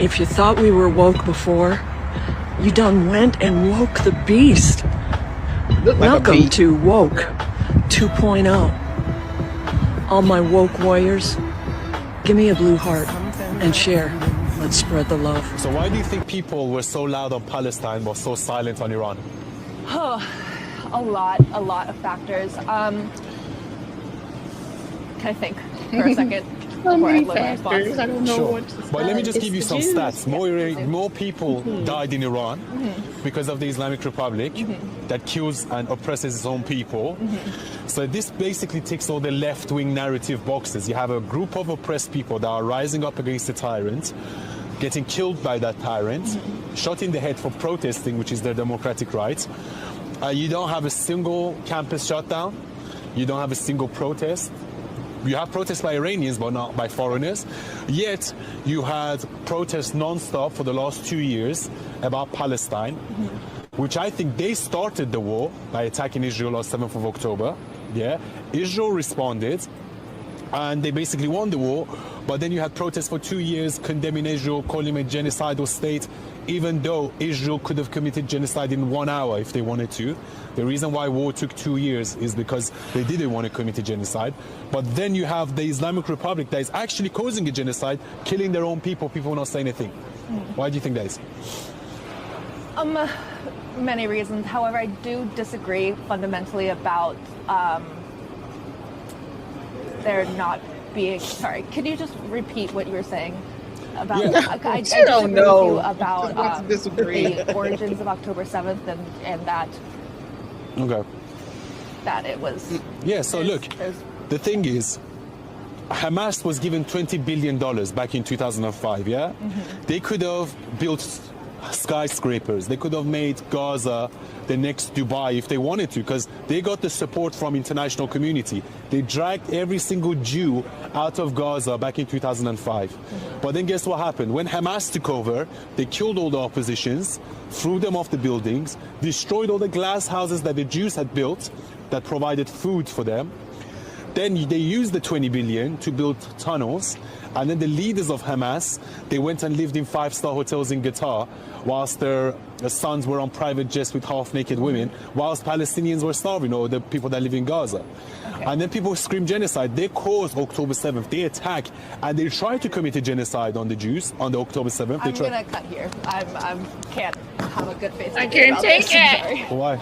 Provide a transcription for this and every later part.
If you thought we were woke before, you done went and woke the beast. Welcome to Woke 2.0. All my woke warriors, give me a blue heart and share. Let's spread the love. So why do you think people were so loud on Palestine but so silent on Iran? Oh, a lot of factors. Can I think for a second? So many factors. I don't know what to say. But let me just give you some Jews. stats. More people died in Iran because of the Islamic Republic that kills and oppresses its own people. So this basically ticks all the left-wing narrative boxes. You have a group of oppressed people that are rising up against the tyrant, getting killed by that tyrant, shot in the head for protesting, which is their democratic right. You don't have a single campus shutdown. You don't have a single protest. You have protests by Iranians, but not by foreigners. Yet, you had protests non-stop for the last 2 years about Palestine, which I think they started the war by attacking Israel on 7th of October. Yeah, Israel responded, and they basically won the war. But then you had protests for 2 years condemning Israel, calling it a genocidal state, even though Israel could have committed genocide in 1 hour if they wanted to. The reason why war took 2 years is because they didn't want to commit a genocide. But then you have the Islamic Republic that is actually causing a genocide, killing their own people not saying anything. Why do you think that is? Many reasons. However, I do disagree fundamentally about there not being. Sorry, could you just repeat what you were saying about? Yeah. I don't know. with you about disagree. the origins of October 7th and that. Okay. That it was. Yeah. So look, the thing is, Hamas was given $20 billion back in 2005. Yeah, they could have built skyscrapers. They could have made Gaza the next Dubai if they wanted to, because they got the support from international community. They dragged every single Jew out of Gaza back in 2005. But then guess what happened? When Hamas took over, they killed all the oppositions, threw them off the buildings, destroyed all the glass houses that the Jews had built that provided food for them. Then they used the 20 billion to build tunnels, and then the leaders of Hamas, they went and lived in 5-star hotels in Qatar, whilst their sons were on private jets with half-naked women, whilst Palestinians were starving, or the people that live in Gaza. Okay. And then people scream genocide. They caused October 7th. They attack, and they try to commit a genocide on the Jews on the October 7th. I'm going to cut here. I can't have a good face. I can't take it. Why?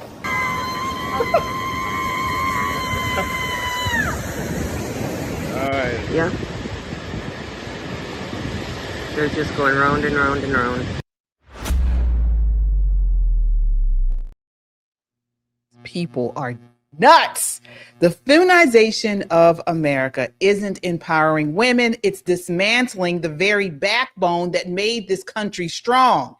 All right. Yeah. They're just going round and round and round. People are nuts. The feminization of America isn't empowering women. It's dismantling the very backbone that made this country strong.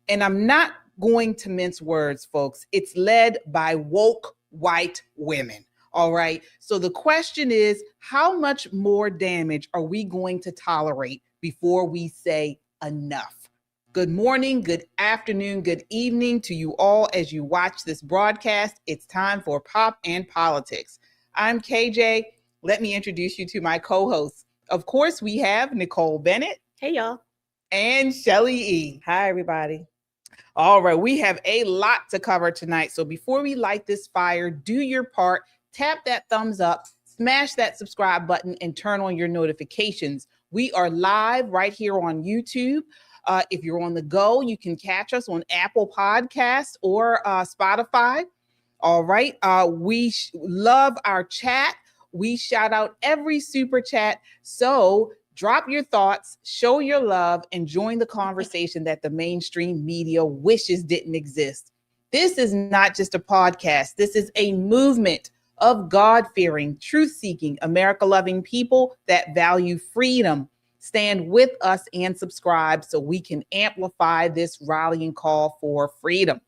And I'm not going to mince words, folks. It's led by woke white women. All right. So the question is, how much more damage are we going to tolerate before we say enough? Good morning, good afternoon, good evening to you all as you watch this broadcast. It's time for Pop and Politics. I'm KJ. Let me introduce you to my co-hosts. Of course, we have Nicole Bennett. Hey, y'all. And Shelly E. Hi, everybody. All right, we have a lot to cover tonight. So before we light this fire, do your part. Tap that thumbs up, smash that subscribe button, and turn on your notifications. We are live right here on YouTube. If you're on the go, you can catch us on Apple Podcasts or Spotify. All right. We love our chat. We shout out every super chat. So drop your thoughts, show your love, and join the conversation that the mainstream media wishes didn't exist. This is not just a podcast. This is a movement of God-fearing, truth-seeking, America-loving people that value freedom. Stand with us and subscribe so we can amplify this rallying call for freedom.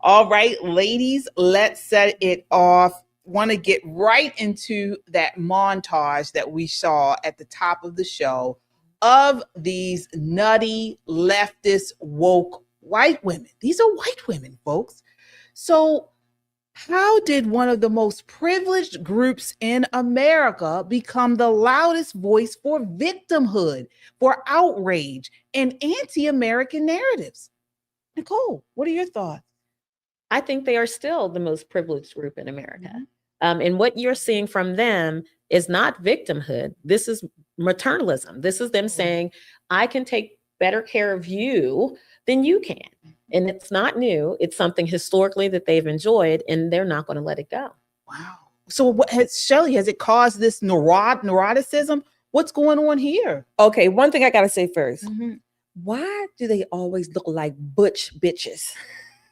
All right, ladies, let's set it off. Want to get right into that montage that we saw at the top of the show of these nutty, leftist, woke white women. These are white women, folks. So How did one of the most privileged groups in America become the loudest voice for victimhood, for outrage, and anti-American narratives? Nicole, what are your thoughts? I think they are still the most privileged group in America. And what you're seeing from them is not victimhood. This is maternalism. This is them saying, I can take better care of you than you can. And it's not new. It's something historically that they've enjoyed, and they're not going to let it go. Wow. So what has, Shelley, has it caused this neuroticism? What's going on here? Okay, one thing I gotta say first. Why do they always look like butch bitches?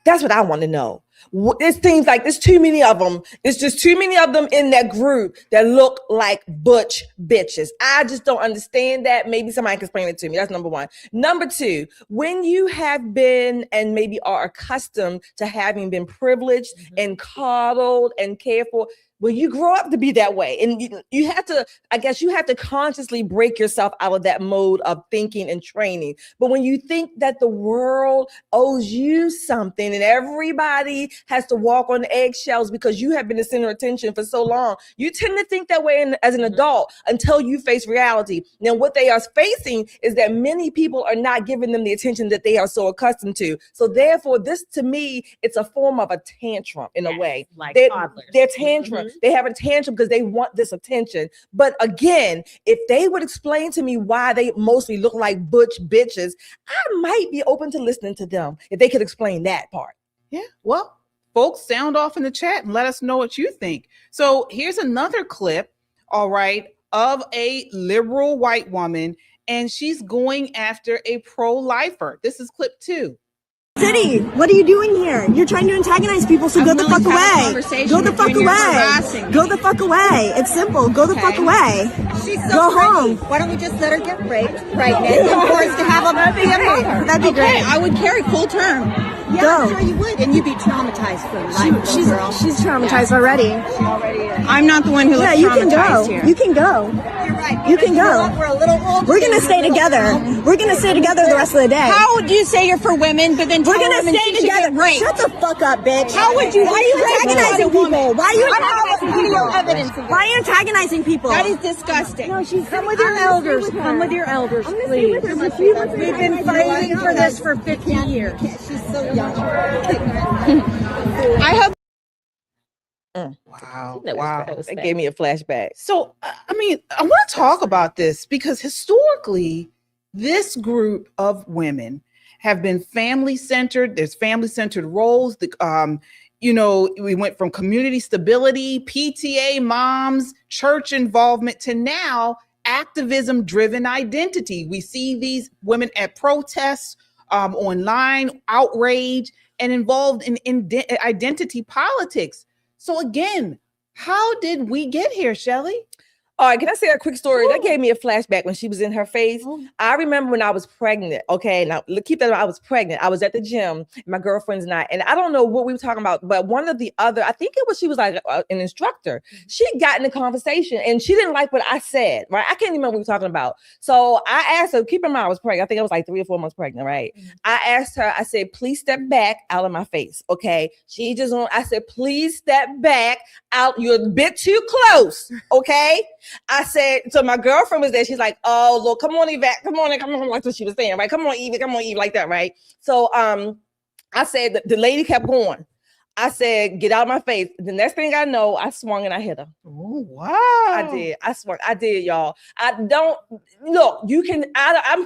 That's what I want to know. It seems like there's too many of them. It's just too many of them in that group that look like butch bitches. I just don't understand that. Maybe somebody can explain it to me. That's number one. Number two, when you have been and maybe are accustomed to having been privileged and coddled and cared for, well, you grow up to be that way. And you have to, I guess you have to consciously break yourself out of that mode of thinking and training. But when you think that the world owes you something and everybody has to walk on eggshells because you have been the center of attention for so long, you tend to think that way as an adult until you face reality. Now, what they are facing is that many people are not giving them the attention that they are so accustomed to. So therefore, this to me, it's a form of a tantrum in a way. Like toddlers. They're tantrum. They have a tantrum because they want this attention. But again, if they would explain to me why they mostly look like butch bitches, I might be open to listening to them if they could explain that part. Yeah, well, folks, sound off in the chat and let us know what you think. So here's another clip, all right, of a liberal white woman, and she's going after a pro-lifer. This is clip 2. City, what are you doing here? You're trying to antagonize people, so go the fuck away. Go the fuck away. Go the fuck away. It's simple. Go the fuck away. She's so go home. Why don't we just let her get raped right now and forced to have a mother? That'd be great. I would carry full term. Yeah, Go. I'm sure you would. And you'd be traumatized for life. She's traumatized already. She already is. I'm not the one who looks traumatized here. You can go. You're right. You can go. We're a little old. We're gonna stay together. We're gonna stay together the rest of the day. How would you say you're for women, but then we're gonna stay together? Shut the fuck up, bitch. How would you? Why are you antagonizing people? Why are you antagonizing people? Evidence. Why are you antagonizing people? That is disgusting. No, come with your elders. Come with your elders, please. We've been fighting for this for 50 years. She's so young. I hope. Wow. That gave me a flashback. So, I mean, I want to talk about this because historically, this group of women have been family-centered. There's family-centered roles. You know, we went from community stability, PTA moms, church involvement, to now activism-driven identity. We see these women at protests, online, outrage, and involved in identity politics. So again, how did we get here, Shelley? All right, can I say a quick story? Ooh. That gave me a flashback when she was in her face. Ooh. I remember when I was pregnant. Okay, now keep that in mind. I was pregnant. I was at the gym, my girlfriends and I don't know what we were talking about, but one of the other, I think it was, she was like an instructor. She got in a conversation and she didn't like what I said, right? I can't even remember what we were talking about. So I asked her, keep in mind I was pregnant. I think I was like 3 or 4 months pregnant, right? Mm-hmm. I asked her, I said, please step back out of my face, okay? I said, please step back out. You're a bit too close, okay? I said, so my girlfriend was there. She's like, oh, look, come on, Yvette. Come on. Like what she was saying, right? Come on, Eve, like that, right? So I said, the lady kept going. I said, get out of my face. The next thing I know, I swung and I hit her. Oh, wow. I did. I swung. I did, y'all. I'm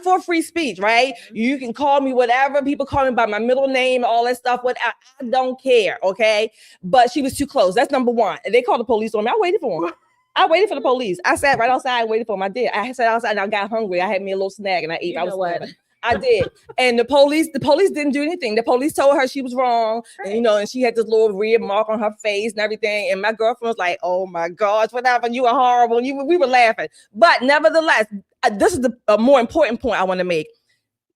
for free speech, right? You can call me whatever. People call me by my middle name, all that stuff. I don't care, okay? But she was too close. That's number one. And they called the police on me. I waited for them. I waited for the police. I sat right outside and waited for them. I did. I sat outside and I got hungry. I had me a little snack and I ate. I did. And the police didn't do anything. The police told her she was wrong. Right. And, and she had this little red mark on her face and everything. And my girlfriend was like, oh my gosh, what happened? You were horrible. We were laughing. But nevertheless, this is a more important point I want to make.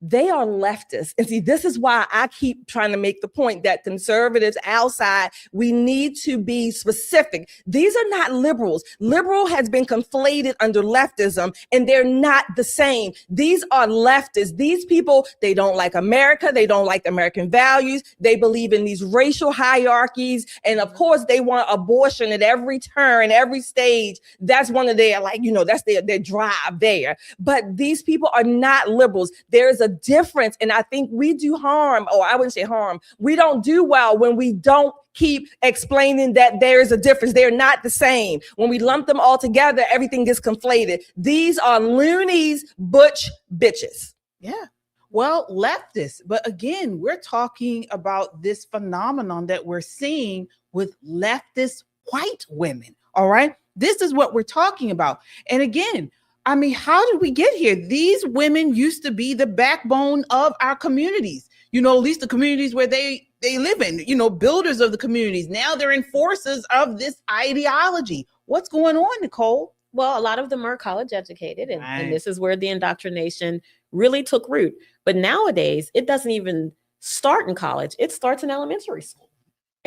They are leftists. And see, this is why I keep trying to make the point that conservatives outside, we need to be specific. These are not liberals. Liberal has been conflated under leftism, and they're not the same. These are leftists. These people, they don't like America. They don't like American values. They believe in these racial hierarchies. And of course, they want abortion at every turn, every stage. That's one of their, like, you know, that's their drive there. But these people are not liberals. There's a difference. And I think we do harm, or I wouldn't say harm. We don't do well when we don't keep explaining that there is a difference. They're not the same. When we lump them all together, everything gets conflated. These are loonies, butch bitches. Yeah. Well, leftists. But again, we're talking about this phenomenon that we're seeing with leftist white women. All right. This is what we're talking about. And again, I mean, how did we get here? These women used to be the backbone of our communities, you know, at least the communities where they live in, you know, builders of the communities. Now they're enforcers of this ideology. What's going on, Nicole? Well, a lot of them are college educated, and this is where the indoctrination really took root. But nowadays, it doesn't even start in college. It starts in elementary school.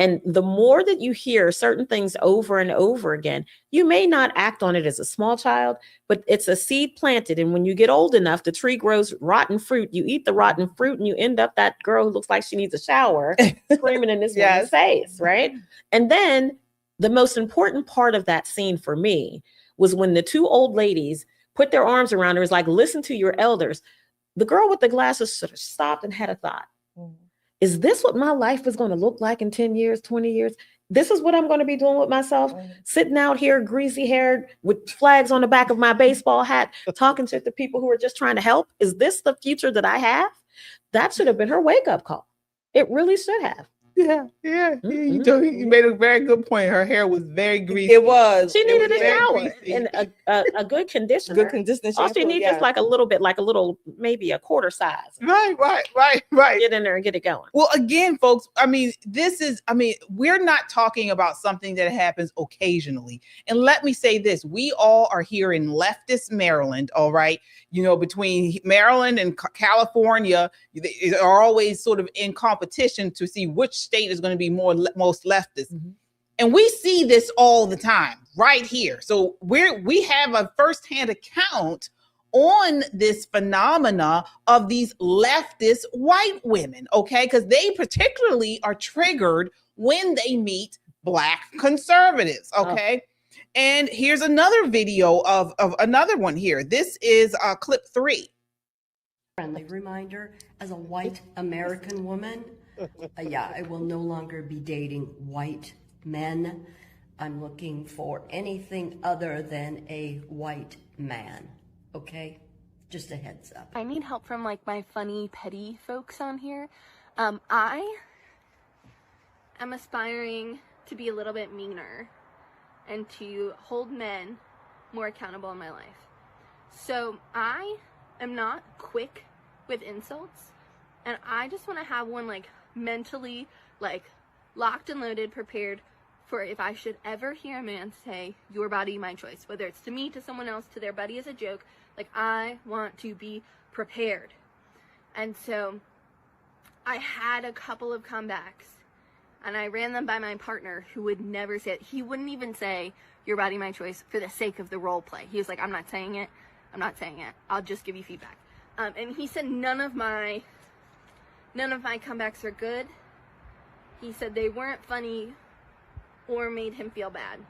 And the more that you hear certain things over and over again, you may not act on it as a small child, but it's a seed planted. And when you get old enough, the tree grows rotten fruit. You eat the rotten fruit and you end up that girl who looks like she needs a shower screaming in this woman's face, right? And then the most important part of that scene for me was when the two old ladies put their arms around her. It's like, listen to your elders. The girl with the glasses sort of stopped and had a thought. Is this what my life is going to look like in 10 years, 20 years? This is what I'm going to be doing with myself, sitting out here, greasy haired, with flags on the back of my baseball hat, talking to the people who are just trying to help. Is this the future that I have? That should have been her wake up call. It really should have. Yeah. You made a very good point. Her hair was very greasy. It was. She needed a shower and a good conditioner. Good conditioner. All she needs is like a little bit, like a little, maybe a quarter size. Right. Get in there and get it going. Well, again, folks, I mean, we're not talking about something that happens occasionally. And let me say this, we all are here in leftist Maryland, all right? You know, between Maryland and California, they are always sort of in competition to see which state is going to be most leftist. Mm-hmm. And we see this all the time right here. So we have a firsthand account on this phenomena of these leftist white women, okay? Because they particularly are triggered when they meet Black conservatives, okay? And here's another video of another one here. This is clip 3. Friendly reminder, as a white American woman, I will no longer be dating white men. I'm looking for anything other than a white man. Okay? Just a heads up. I need help from like my funny, petty folks on here. I am aspiring to be a little bit meaner and to hold men more accountable in my life. So I am not quick with insults, and I just want to have one like mentally like locked and loaded, prepared for if I should ever hear a man say, your body, my choice, whether it's to me, to someone else, to their buddy as a joke. Like, I want to be prepared. And so I had a couple of comebacks, and I ran them by my partner, who would never say it. He wouldn't even say, your body, my choice, for the sake of the role play. He was like, I'm not saying it. I'll just give you feedback. And he said none of my comebacks are good. He said they weren't funny or made him feel bad.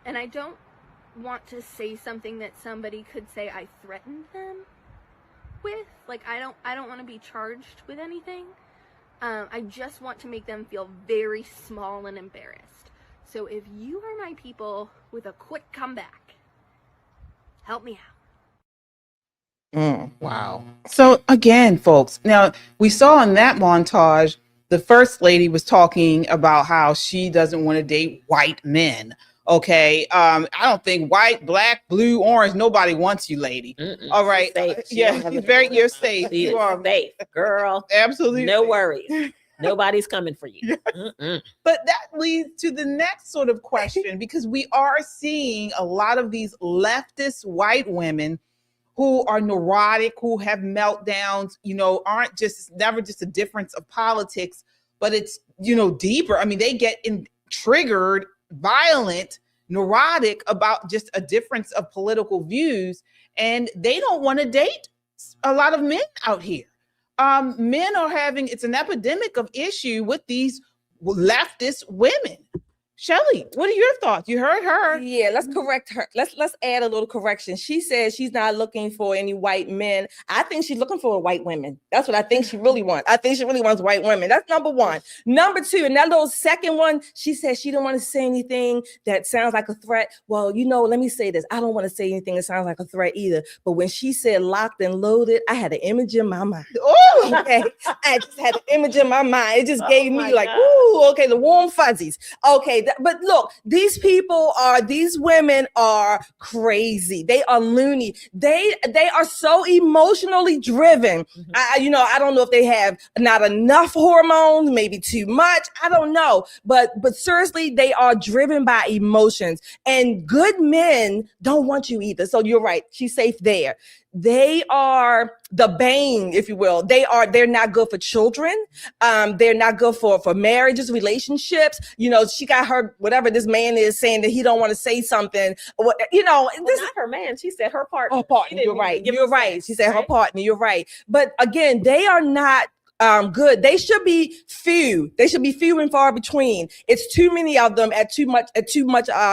And I don't want to say something that somebody could say I threatened them with. Like, I don't want to be charged with anything. I just want to make them feel very small and embarrassed. So if you are my people with a quick comeback, help me out. Wow. So again, folks, now we saw in that montage, the first lady was talking about how she doesn't want to date white men. Okay. I don't think white, black, blue, orange, nobody wants you, lady. All right. You're safe. You are safe, girl. Absolutely. No worries. Nobody's coming for you. But that leads to the next sort of question, because we are seeing a lot of these leftist white women who are neurotic, who have meltdowns, aren't never just a difference of politics, but it's, deeper. I mean, they get triggered, violent, neurotic about just a difference of political views, and they don't want to date a lot of men out here. Men are it's an epidemic of issue with these leftist women. Shelley, what are your thoughts? You heard her. Yeah, let's correct her. Let's add a little correction. She says she's not looking for any white men. I think she's looking for white women. That's what I think she really wants. I think she really wants white women. That's number one. Number two, and that little second one, she says she don't want to say anything that sounds like a threat. Well, let me say this. I don't want to say anything that sounds like a threat either. But when she said locked and loaded, I had an image in my mind. Oh, okay. I just had an image in my mind. It just gave me like, ooh, okay, the warm fuzzies. Okay. But look, these women are crazy. They are loony. They are so emotionally driven. Mm-hmm. I don't know if they have not enough hormones, maybe too much. I don't know. But seriously, they are driven by emotions, and good men don't want you either. So you're right. She's safe there. They are the bane, if you will. They're not good for children. They're not good for marriages, relationships. She got her, whatever this man is saying that he don't want to say something. This not her man. She said her partner. Her partner. You're right. You're right. She said her partner. You're right. But again, they are not good. They should be few. They should be few and far between. It's too many of them at too much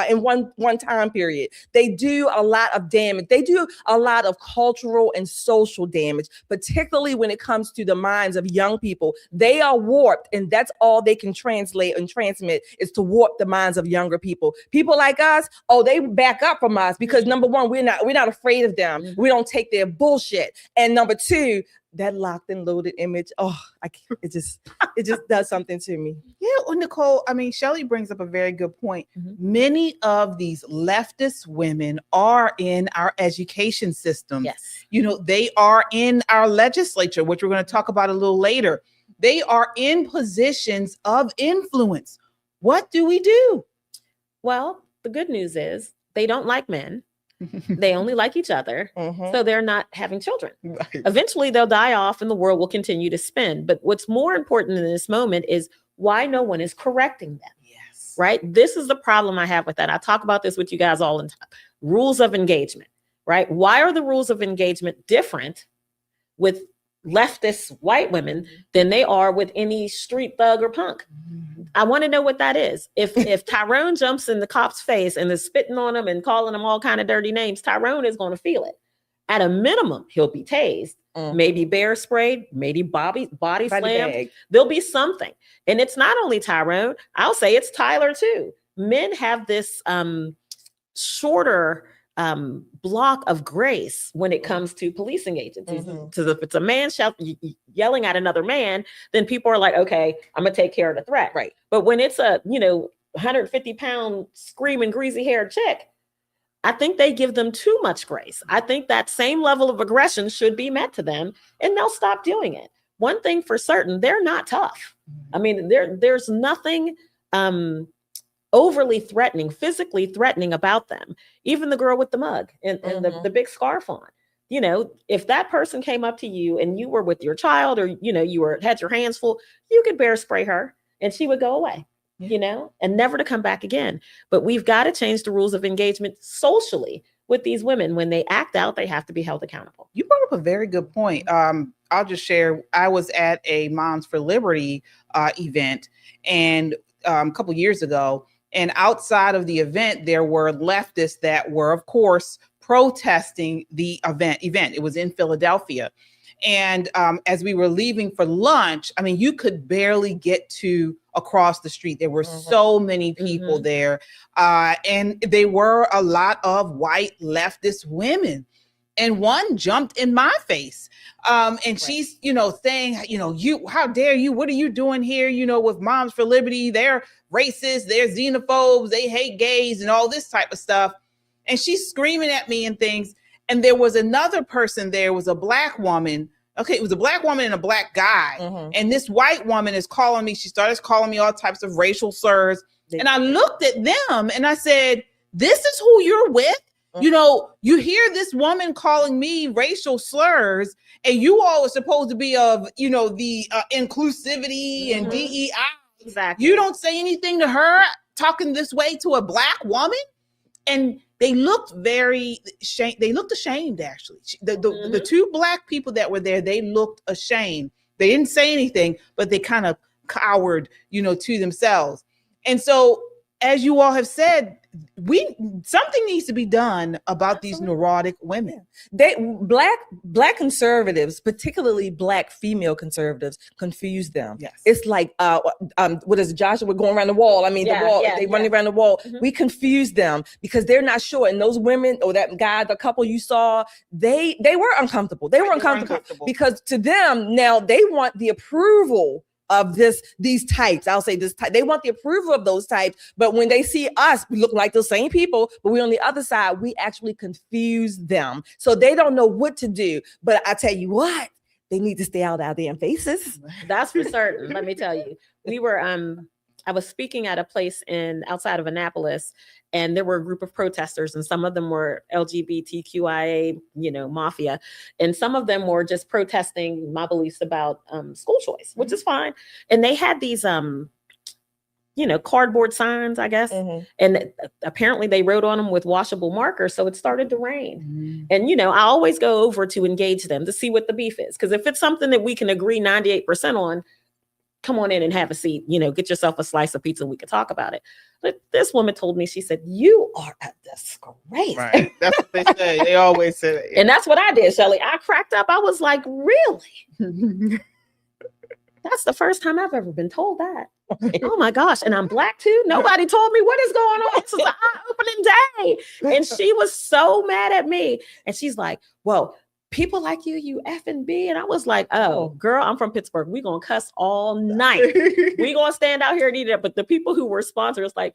in one time period. They do a lot of damage. They do a lot of cultural and social damage, particularly when it comes to the minds of young people. They are warped, and that's all they can translate and transmit is to warp the minds of younger people. People like us, they back up from us because number one, we're not afraid of them. Mm-hmm. We don't take their bullshit. And number two, that locked and loaded image. It just does something to me. Yeah, well, Nicole, Shelley brings up a very good point. Mm-hmm. Many of these leftist women are in our education system. Yes. They are in our legislature, which we're going to talk about a little later. They are in positions of influence. What do we do? Well, the good news is they don't like men. They only like each other. Mm-hmm. So they're not having children. Right. Eventually they'll die off and the world will continue to spin. But what's more important in this moment is why no one is correcting them. Yes. Right. This is the problem I have with that. I talk about this with you guys all the time. Rules of engagement. Right. Why are the rules of engagement different with leftist white women than they are with any street thug or punk? I want to know what that is. If Tyrone jumps in the cop's face and is spitting on him and calling him all kind of dirty names, Tyrone is going to feel it. At a minimum, he'll be tased, maybe bear sprayed, maybe body slammed. There'll be something. And it's not only Tyrone. I'll say it's Tyler too. Men have this shorter block of grace when it comes to policing agencies. Mm-hmm. If it's a man yelling at another man, then people are like, okay, I'm gonna take care of the threat. Right. But when it's a 150-pound screaming greasy haired chick, I think they give them too much grace. I think that same level of aggression should be met to them, and they'll stop doing it. One thing for certain, they're not tough. There's nothing overly threatening, physically threatening about them. Even the girl with the mug and the big scarf on. If that person came up to you and you were with your child or, you had your hands full, you could bear spray her and she would go away, and never to come back again. But we've got to change the rules of engagement socially with these women. When they act out, they have to be held accountable. You brought up a very good point. I'll just share, I was at a Moms for Liberty event and a couple years ago. And outside of the event, there were leftists that were, of course, protesting the event. It was in Philadelphia. And as we were leaving for lunch, you could barely get across the street. There were so many people there. And they were a lot of white leftist women. And one jumped in my face. And she's, saying, you, how dare you? What are you doing here? With Moms for Liberty, they're racist, they're xenophobes, they hate gays and all this type of stuff. And she's screaming at me and things. And there was another person there, was a black woman. Okay, it was a black woman and a black guy. And this white woman is calling me. She started calling me all types of racial slurs. And I looked at them and I said, this is who you're with? You know, you hear this woman calling me racial slurs, and you all are supposed to be of, you know, the inclusivity and DEI. Exactly. You don't say anything to her talking this way to a Black woman. And they looked they looked ashamed, actually. The two Black people that were there, they looked ashamed. They didn't say anything, but they kind of cowered, you know, to themselves. And so, as you all have said, something needs to be done about these neurotic women. Black conservatives, particularly Black female conservatives, confuse them. Yes. It's like what is Joshua going around the wall? I mean, the wall. They running around the wall. We confuse them because they're not sure. And those women, or that guy, the couple you saw, they were uncomfortable. They were uncomfortable because to them now they want the approval of these types. I'll say this type. They want the approval of those types, but when they see us, we look like the same people, but we're on the other side. We actually confuse them, so they don't know what to do. But I tell you what, they need to stay out of their faces. That's for certain. Let me tell you, we were. I was speaking at a place outside of Annapolis, and there were a group of protesters, and some of them were LGBTQIA, you know, mafia, and some of them were just protesting my beliefs about school choice, which is fine. And they had these, you know, cardboard signs, I guess, and apparently they wrote on them with washable markers. So it started to rain, and you know, I always go over to engage them to see what the beef is, because if it's something that we can agree 98% on, come on in and have a seat, you know, get yourself a slice of pizza. We could talk about it. But this woman told me, she said, "You are a disgrace." Right. That's what they say. They always say that. Yeah. And that's what I did, Shelly. I cracked up. I was like, really? That's the first time I've ever been told that. Oh my gosh. And I'm Black too. Nobody told me what is going on. This is an eye-opening day. And she was so mad at me. And she's like, well, people like you effing B. And I was like, oh, girl, I'm from Pittsburgh. We're going to cuss all night. We're going to stand out here and eat it. But the people who were sponsors, like,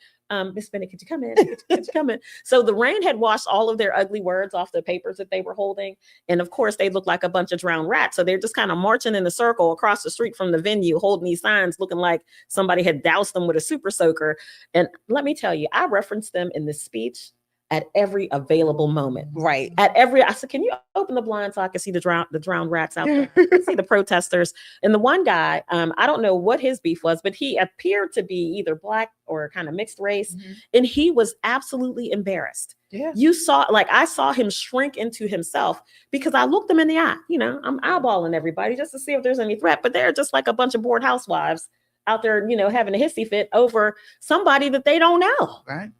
Miss Bennett, could you come in? Could you come in? So the rain had washed all of their ugly words off the papers that they were holding. And of course, they looked like a bunch of drowned rats. So they're just kind of marching in a circle across the street from the venue, holding these signs, looking like somebody had doused them with a super soaker. And let me tell you, I referenced them in this speech at every available moment. Right. I said, can you open the blind so I can see the drowned rats out there? See the protesters. And the one guy, I don't know what his beef was, but he appeared to be either Black or kind of mixed race. And he was absolutely embarrassed. Yeah. I saw him shrink into himself because I looked him in the eye. You know, I'm eyeballing everybody just to see if there's any threat, but they're just like a bunch of bored housewives out there, you know, having a hissy fit over somebody that they don't know. Right.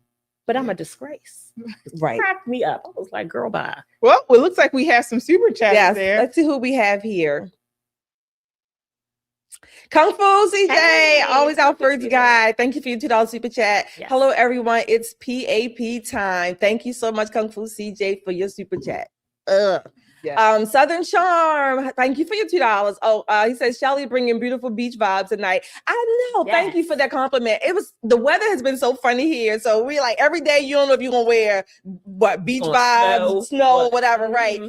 But I'm a disgrace. Right. Cracked me up. I was like, girl, bye. Well, it looks like we have some super chats there. Let's see who we have here. Kung Fu CJ, Hey, always our first guy. Thank you for your $2 super chat. Yes. Hello, everyone. It's PAP time. Thank you so much, Kung Fu CJ, for your super chat. Yes. Southern Charm, thank you for your $2. He says, Shelly bringing beautiful beach vibes tonight. I know. Yes. Thank you for that compliment. The weather has been so funny here. So we like every day, you don't know if you're gonna wear what beach vibes, snow, whatever, right?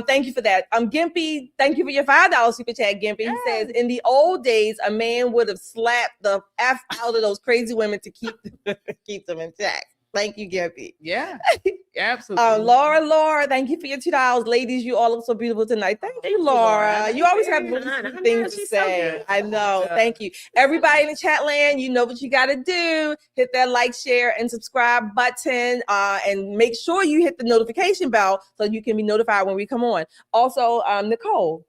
Thank you for that. Gimpy, thank you for your $5 super chat, Gimpy. He says, in the old days, a man would have slapped the F out of those crazy women to keep them intact. Thank you, Gimpy. Yeah, absolutely. Laura, thank you for your $2. Ladies, you all look so beautiful tonight. Thank you, Laura. You always have things to say. So I know. Yeah. Thank you. Everybody in the chat land, you know what you got to do. Hit that like, share, and subscribe button. And make sure you hit the notification bell so you can be notified when we come on. Also, Nicole.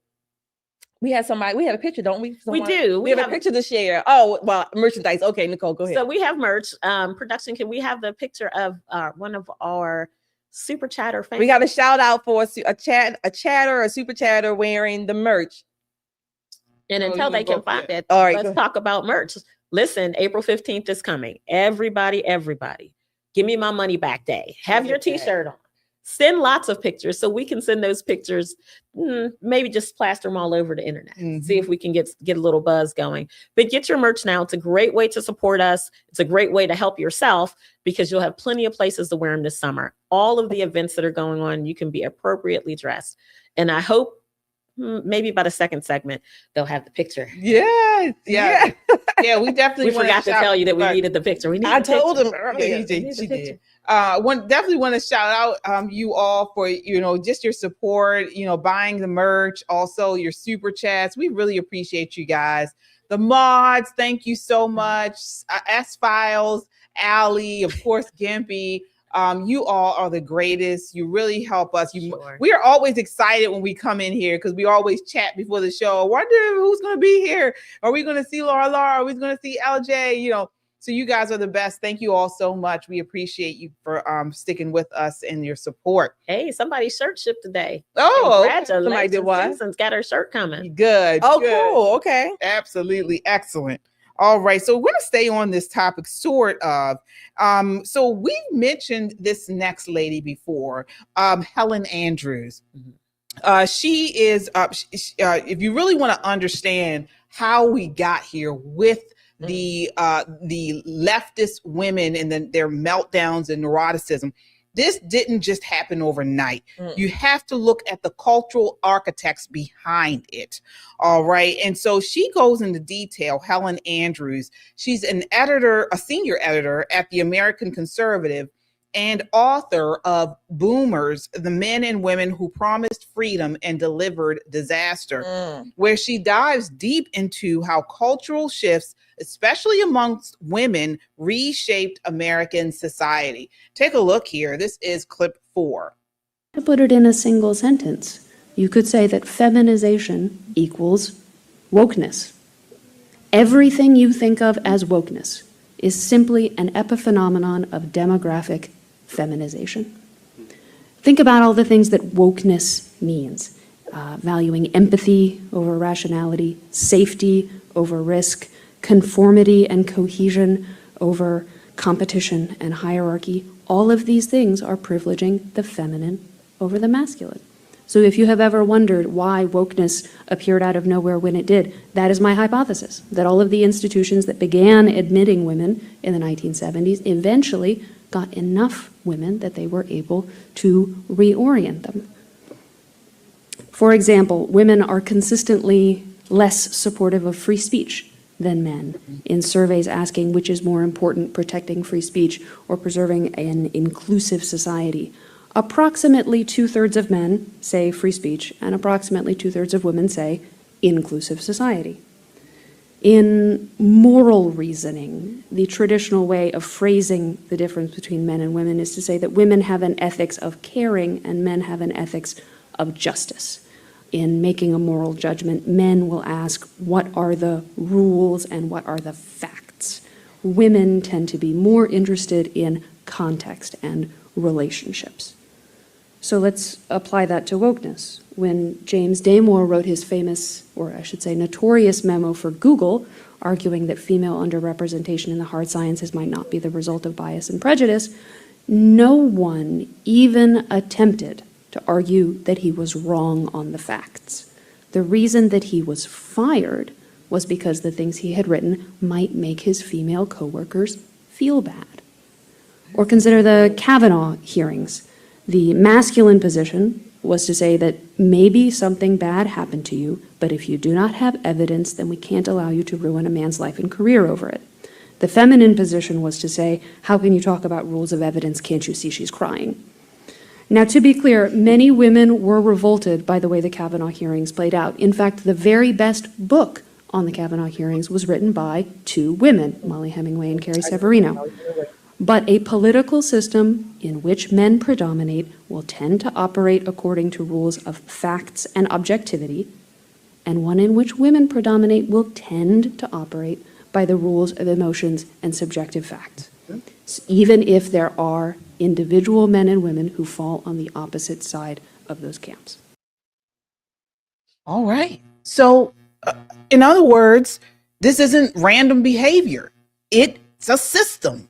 We had a picture, don't we? We do. We have a picture to share. Oh, well, merchandise. Okay, Nicole, go ahead. So we have merch. Production, can we have the picture of one of our super chatter fans? We got a shout out for a super chatter wearing the merch. And until they can find it, all right, let's talk about merch. Listen, April 15th is coming. Everybody, give me my money back day. Have your t-shirt on. Send lots of pictures so we can send those pictures, maybe just plaster them all over the internet. See if we can get a little buzz going. But get your merch now. It's a great way to support us. It's a great way to help yourself because you'll have plenty of places to wear them this summer. All of the events that are going on, you can be appropriately dressed. And I hope maybe by the second segment, they'll have the picture. Yeah. We definitely forgot to tell you that we needed the picture. I told him earlier. Definitely want to shout out you all for, just your support, buying the merch, also your super chats. We really appreciate you guys. The mods, thank you so much. S-Files, Allie, of course, Gimpy. You all are the greatest. You really help us. We are always excited when we come in here because we always chat before the show. Wonder who's going to be here. Are we going to see Laura? Are we going to see LJ? So you guys are the best. Thank you all so much. We appreciate you for sticking with us and your support. Hey, somebody's shirt shipped today. Oh, congratulations. somebody did what? Susan's got her shirt coming. Good. Oh, good. cool. Okay. Absolutely. Excellent. All right. So we're going to stay on this topic, sort of. So we mentioned this next lady before, Helen Andrews. She is, if you really want to understand how we got here with the leftist women and then their meltdowns and neuroticism, this didn't just happen overnight. You have to look at the cultural architects behind it. All right. And so she goes into detail, Helen Andrews. She's an editor, a senior editor at the American Conservative and author of Boomers, the Men and Women Who Promised Freedom and Delivered Disaster, where she dives deep into how cultural shifts, especially amongst women, reshaped American society. Take a look here. This is clip 4. To put it in a single sentence, you could say that feminization equals wokeness. Everything you think of as wokeness is simply an epiphenomenon of demographic feminization. Think about all the things that wokeness means. Valuing empathy over rationality, safety over risk, conformity and cohesion over competition and hierarchy. All of these things are privileging the feminine over the masculine. So if you have ever wondered why wokeness appeared out of nowhere when it did, that is my hypothesis, that all of the institutions that began admitting women in the 1970s eventually got enough women that they were able to reorient them. For example, women are consistently less supportive of free speech than men in surveys asking which is more important, protecting free speech or preserving an inclusive society. Approximately 2/3 of men say free speech, and approximately 2/3 of women say inclusive society. In moral reasoning, the traditional way of phrasing the difference between men and women is to say that women have an ethics of caring and men have an ethics of justice. In making a moral judgment, men will ask, what are the rules and what are the facts? Women tend to be more interested in context and relationships. So let's apply that to wokeness. When James Damore wrote his famous, or I should say notorious memo for Google, arguing that female underrepresentation in the hard sciences might not be the result of bias and prejudice, no one even attempted to argue that he was wrong on the facts. The reason that he was fired was because the things he had written might make his female coworkers feel bad. Or consider the Kavanaugh hearings. The masculine position was to say that maybe something bad happened to you, but if you do not have evidence, then we can't allow you to ruin a man's life and career over it. The feminine position was to say, how can you talk about rules of evidence? Can't you see she's crying? Now, to be clear, many women were revolted by the way the Kavanaugh hearings played out. In fact, the very best book on the Kavanaugh hearings was written by 2 women, Molly Hemingway and Carrie Severino. But a political system in which men predominate will tend to operate according to rules of facts and objectivity, and one in which women predominate will tend to operate by the rules of emotions and subjective facts, even if there are individual men and women who fall on the opposite side of those camps. All right. So, in other words, this isn't random behavior. It's a system,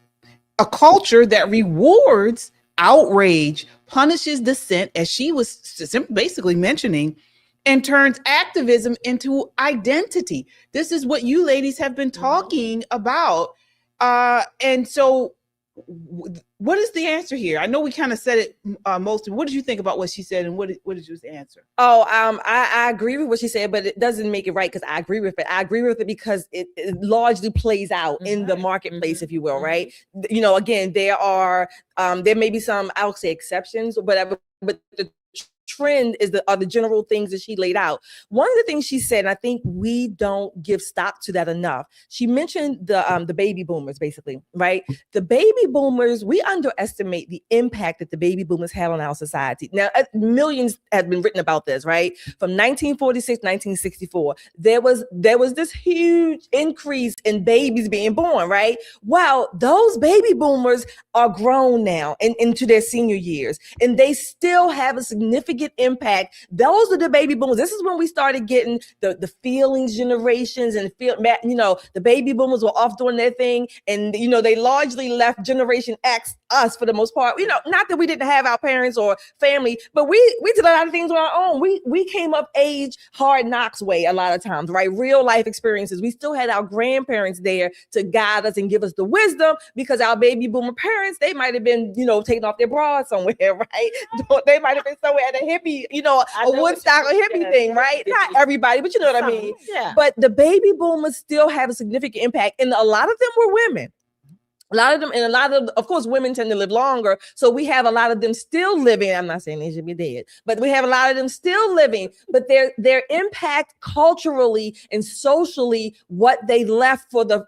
a culture that rewards outrage, punishes dissent, as she was basically mentioning, and turns activism into identity. This is what you ladies have been talking about. And so what is the answer here? I know we kind of said it mostly. What did you think about what she said, and what did you answer? Oh, I agree with what she said, but it doesn't make it right because I agree with it. I agree with it because it largely plays out in the marketplace, if you will, right? You know, again, there may be some, I would say, exceptions or whatever, but the trend are the general things that she laid out. One of the things she said, and I think we don't give stock to that enough. She mentioned the baby boomers, basically, right? The baby boomers, we underestimate the impact that the baby boomers had on our society. Now, millions have been written about this, right? From 1946, 1964, there was this huge increase in babies being born, right? Well, those baby boomers are grown now and into their senior years, and they still have a significant impact. Those are the baby boomers. This is when we started getting the feelings generations and the baby boomers were off doing their thing, and they largely left Generation X, us, for the most part. Not that we didn't have our parents or family, but we did a lot of things on our own. We came up age hard knocks way a lot of times, right? Real life experiences. We still had our grandparents there to guide us and give us the wisdom, because our baby boomer parents, they might have been taking off their bras somewhere, right? They might have been somewhere at a hippie, a Woodstock or hippie thing, right? Not everybody, but you know what I mean? Yeah. But the baby boomers still have a significant impact, and a lot of them were women. A lot of them, and of course, women tend to live longer. So we have a lot of them still living. I'm not saying they should be dead, but we have a lot of them still living. But their impact culturally and socially, what they left for the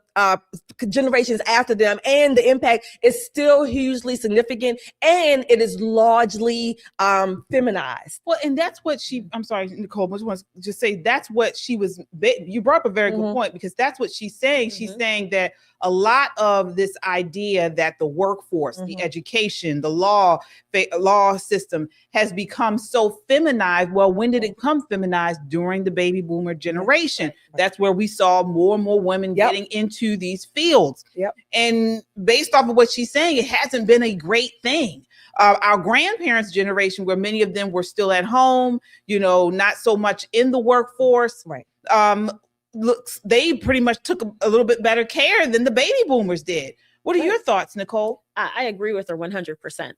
generations after them, and the impact is still hugely significant, and it is largely feminized. Well, and that's what I'm sorry, Nicole, I just want to just say that's what she was. You brought up a very good point, because that's what she's saying. She's saying that a lot of this idea that the workforce, the education, the law system has become so feminized. Well, when did it become feminized? During the baby boomer generation. That's where we saw more and more women getting into these fields. And based off of what she's saying, it hasn't been a great thing. Our grandparents' generation, where many of them were still at home, not so much in the workforce, right? They pretty much took a little bit better care than the baby boomers did. What are your thoughts, Nicole? I agree with her 100%.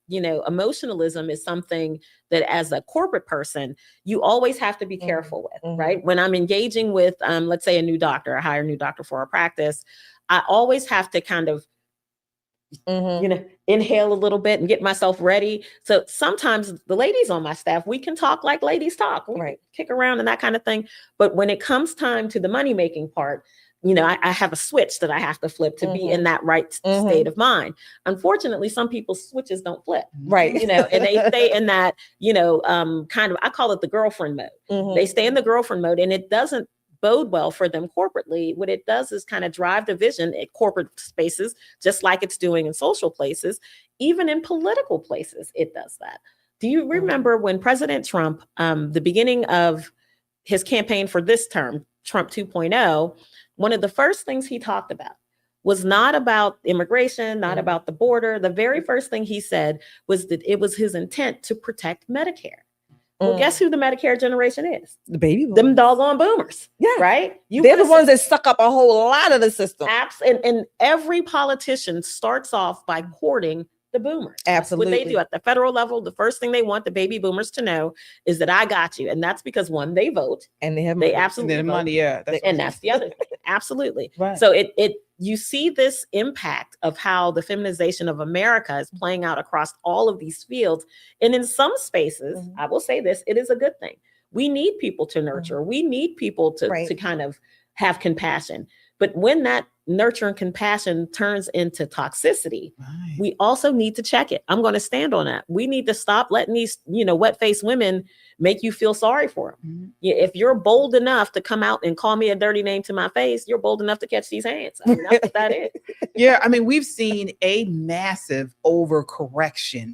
Emotionalism is something that as a corporate person, you always have to be careful with, right? When I'm engaging with, let's say, a new doctor, I hire a new doctor for a practice, I always have to kind of, inhale a little bit and get myself ready. So sometimes the ladies on my staff, we can talk like ladies talk, right? Kick around and that kind of thing. But when it comes time to the money-making part, I have a switch that I have to flip to be in that right state of mind. Unfortunately, some people's switches don't flip, right? And they stay in that, kind of, I call it the girlfriend mode. They stay in the girlfriend mode, and it doesn't bode well for them corporately. What it does is kind of drive division at corporate spaces, just like it's doing in social places. Even in political places, it does that. Do you remember when President Trump, the beginning of his campaign for this term, Trump 2.0, one of the first things he talked about was not about immigration, not about the border. The very first thing he said was that it was his intent to protect Medicare. Well, guess who the Medicare generation is? The baby boomers. Them doggone boomers. Yeah. Right? They're the ones that suck up a whole lot of the system. And every politician starts off by courting the boomers. Absolutely. That's what they do at the federal level. The first thing they want the baby boomers to know is that I got you. And that's because, one, they vote. And they have money. They absolutely vote. Money, yeah. That's the other thing. Absolutely. Right. So you see this impact of how the feminization of America is playing out across all of these fields. And in some spaces, I will say this, it is a good thing. We need people to nurture. We need people to kind of have compassion. But when that nurture and compassion turns into toxicity, we also need to check it. I'm going to stand on that. We need to stop letting these, wet-faced women make you feel sorry for them. If you're bold enough to come out and call me a dirty name to my face, you're bold enough to catch these hands. I mean, that's what that is. Yeah, I mean, we've seen a massive overcorrection,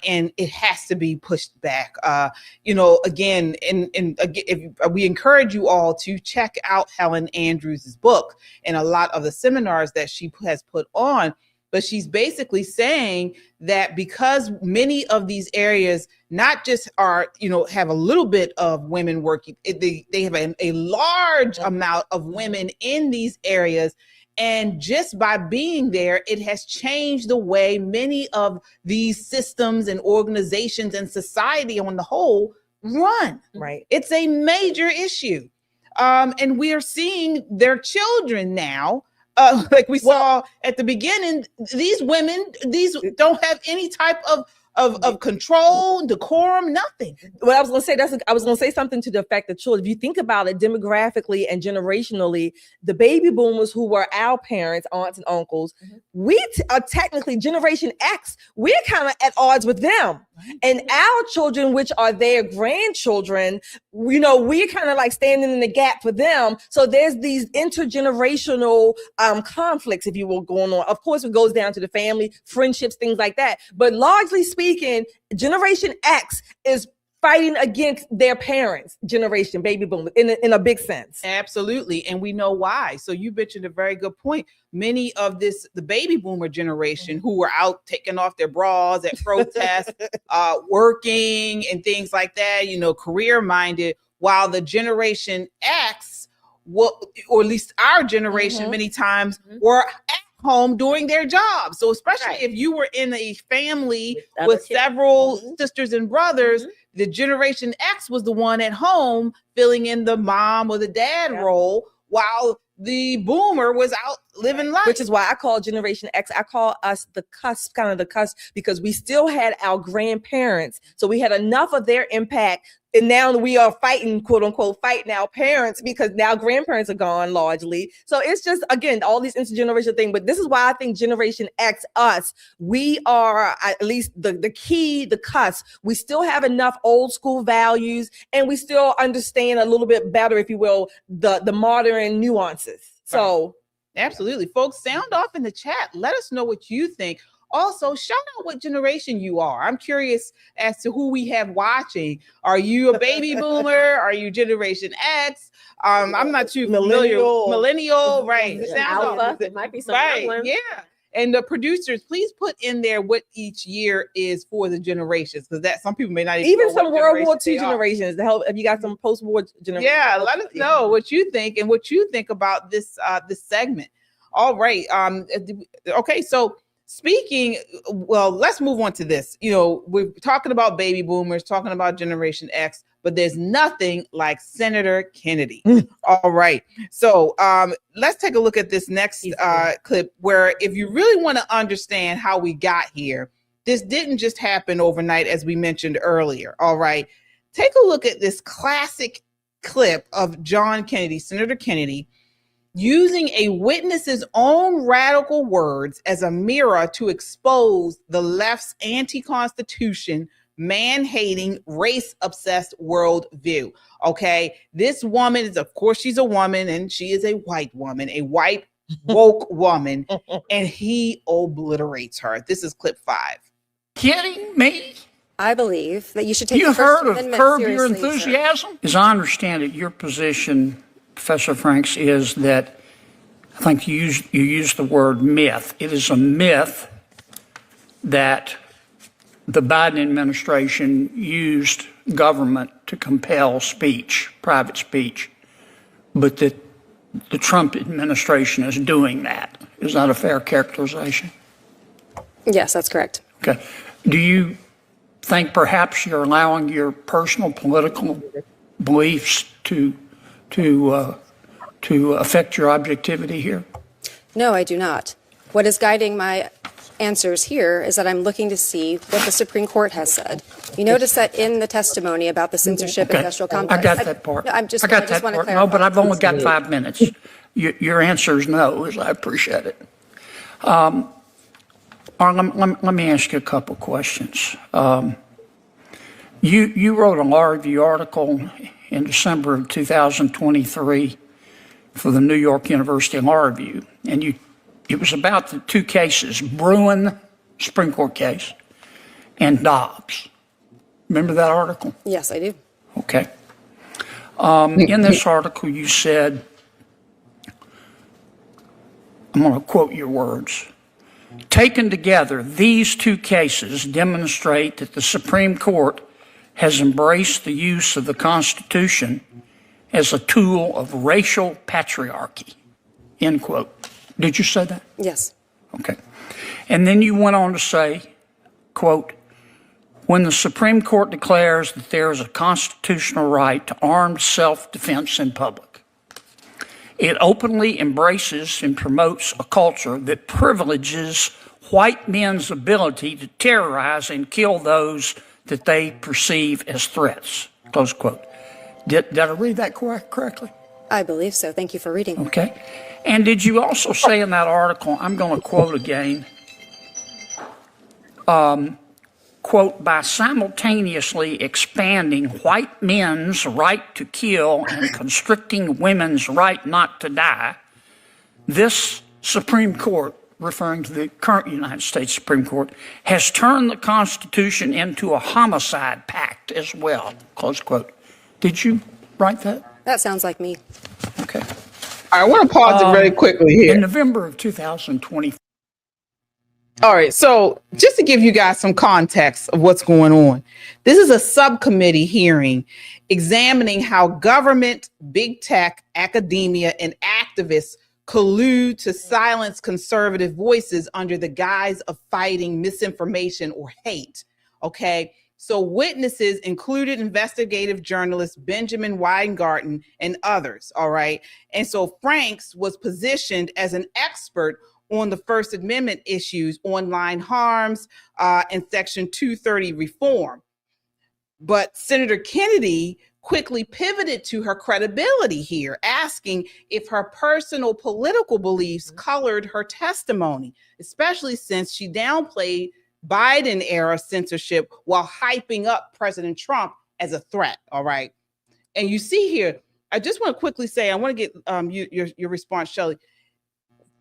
and it has to be pushed back. Again, if we encourage you all to check out Helen Andrews' book and a lot of the seminars that she has put on. But she's basically saying that because many of these areas not just are, have a little bit of women working, they have a large amount of women in these areas. And just by being there, it has changed the way many of these systems and organizations and society on the whole run. Right. It's a major issue. And we are seeing their children now, like we saw at the beginning, these women, these don't have any type of control, decorum, nothing. Well, I was going to say something to the effect that children, if you think about it demographically and generationally, the baby boomers who were our parents, aunts and uncles, we are technically Generation X. We're kind of at odds with them. And our children, which are their grandchildren, you know, we're kind of like standing in the gap for them. So there's these intergenerational conflicts, if you will, going on. Of course, it goes down to the family, friendships, things like that. But largely speaking, Generation X is fighting against their parents' generation, baby boomers, in a big sense. Absolutely. And we know why. So you mentioned a very good point. Many of the baby boomer generation who were out taking off their bras at protests, working and things like that, you know, career minded, while the Generation X, or at least our generation, many times were at home doing their job. So especially if you were in a family with several sisters and brothers, the Generation X was the one at home filling in the mom or the dad role, while the boomer was out living life. Which is why I call Generation X, I call us the cusp, kind of the cusp, because we still had our grandparents. So we had enough of their impact. And now we are fighting, quote unquote, fighting our parents, because now grandparents are gone largely. So it's just, again, all these intergenerational things. But this is why I think Generation X, us, we are at least the key, the cusp. We still have enough old school values, and we still understand a little bit better, if you will, the modern nuances. So absolutely. Folks, sound off in the chat. Let us know what you think. Also, shout out what generation you are. I'm curious as to who we have watching. Are you a baby boomer? Are you Generation X? I'm not too familiar. Millennial, right? Alpha. It might be some right. Yeah. And the producers, please put in there what each year is for the generations, because that some people may not even some World War II generations to help. If you got some post-war generations, yeah, let us know what you think and what you think about this this segment. All right. Okay. So speaking, well, let's move on to this. You know, we're talking about baby boomers, talking about Generation X, but there's nothing like Senator Kennedy. All right. So let's take a look at this next clip, where if you really want to understand how we got here, this didn't just happen overnight, as we mentioned earlier. All right. Take a look at this classic clip of John Kennedy, Senator Kennedy, using a witness's own radical words as a mirror to expose the left's anti-constitution, man-hating, race-obsessed worldview. Okay, this woman is, of course, she's a woman, and she is a white woman, a white woke woman, and he obliterates her. This is clip 5. Kidding me? I believe that you should take you the First heard of Amendment curb your seriously, enthusiasm? sir. As I understand it, your position, Professor Franks, is that I think you used the word myth. It is a myth that the Biden administration used government to compel speech, private speech, but that the Trump administration is doing that. Is that a fair characterization? Yes, that's correct. Okay. Do you think perhaps you're allowing your personal political beliefs to affect your objectivity here? No, I do not. What is guiding my answers here is that I'm looking to see what the Supreme Court has said. You notice that in the testimony about the censorship industrial complex. I got that part. No, I just got want that to part. clarify. No, but I've only got 5 minutes. Your answer is no, as I appreciate it. Let me ask you a couple questions. You wrote a law review article in December of 2023 for the New York University Law Review, and it was about the two cases, Bruin, Supreme Court case, and Dobbs. Remember that article? Yes, I do. Okay. In this article, you said, I'm going to quote your words, taken together, these two cases demonstrate that the Supreme Court has embraced the use of the Constitution as a tool of racial patriarchy, end quote. Did you say that? Yes. Okay. And then you went on to say, quote, when the Supreme Court declares that there is a constitutional right to armed self-defense in public, it openly embraces and promotes a culture that privileges white men's ability to terrorize and kill those that they perceive as threats, close quote. Did I read that correctly? I believe so. Thank you for reading. Okay. And did you also say in that article, I'm going to quote again, quote, by simultaneously expanding white men's right to kill and constricting women's right not to die, this Supreme Court, referring to the current United States Supreme Court, has turned the Constitution into a homicide pact as well, close quote. Did you write that? That sounds like me. Okay. I want to pause it very quickly here. In November of 2020. All right, so just to give you guys some context of what's going on, this is a subcommittee hearing examining how government, big tech, academia, and activists collude to silence conservative voices under the guise of fighting misinformation or hate. Okay, so witnesses included investigative journalist Benjamin Weingarten and others. All right, and so Franks was positioned as an expert on the First Amendment issues, online harms, and Section 230 reform. But Senator Kennedy quickly pivoted to her credibility here, asking if her personal political beliefs colored her testimony, especially since she downplayed Biden-era censorship while hyping up President Trump as a threat, all right? And you see here, I just want to quickly say, I want to get your response, Shelley.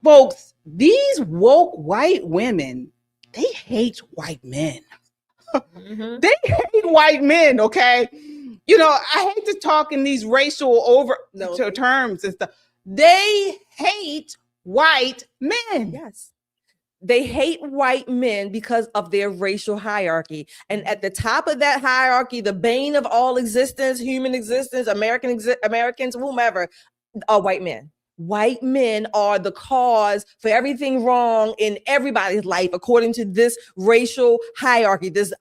Folks, these woke white women, they hate white men. They hate white men, okay? You know, I hate to talk in these racial terms and stuff. They hate white men. Yes. They hate white men because of their racial hierarchy. And at the top of that hierarchy, the bane of all existence, human existence, Americans, whomever, are white men. White men are the cause for everything wrong in everybody's life, according to this racial hierarchy, this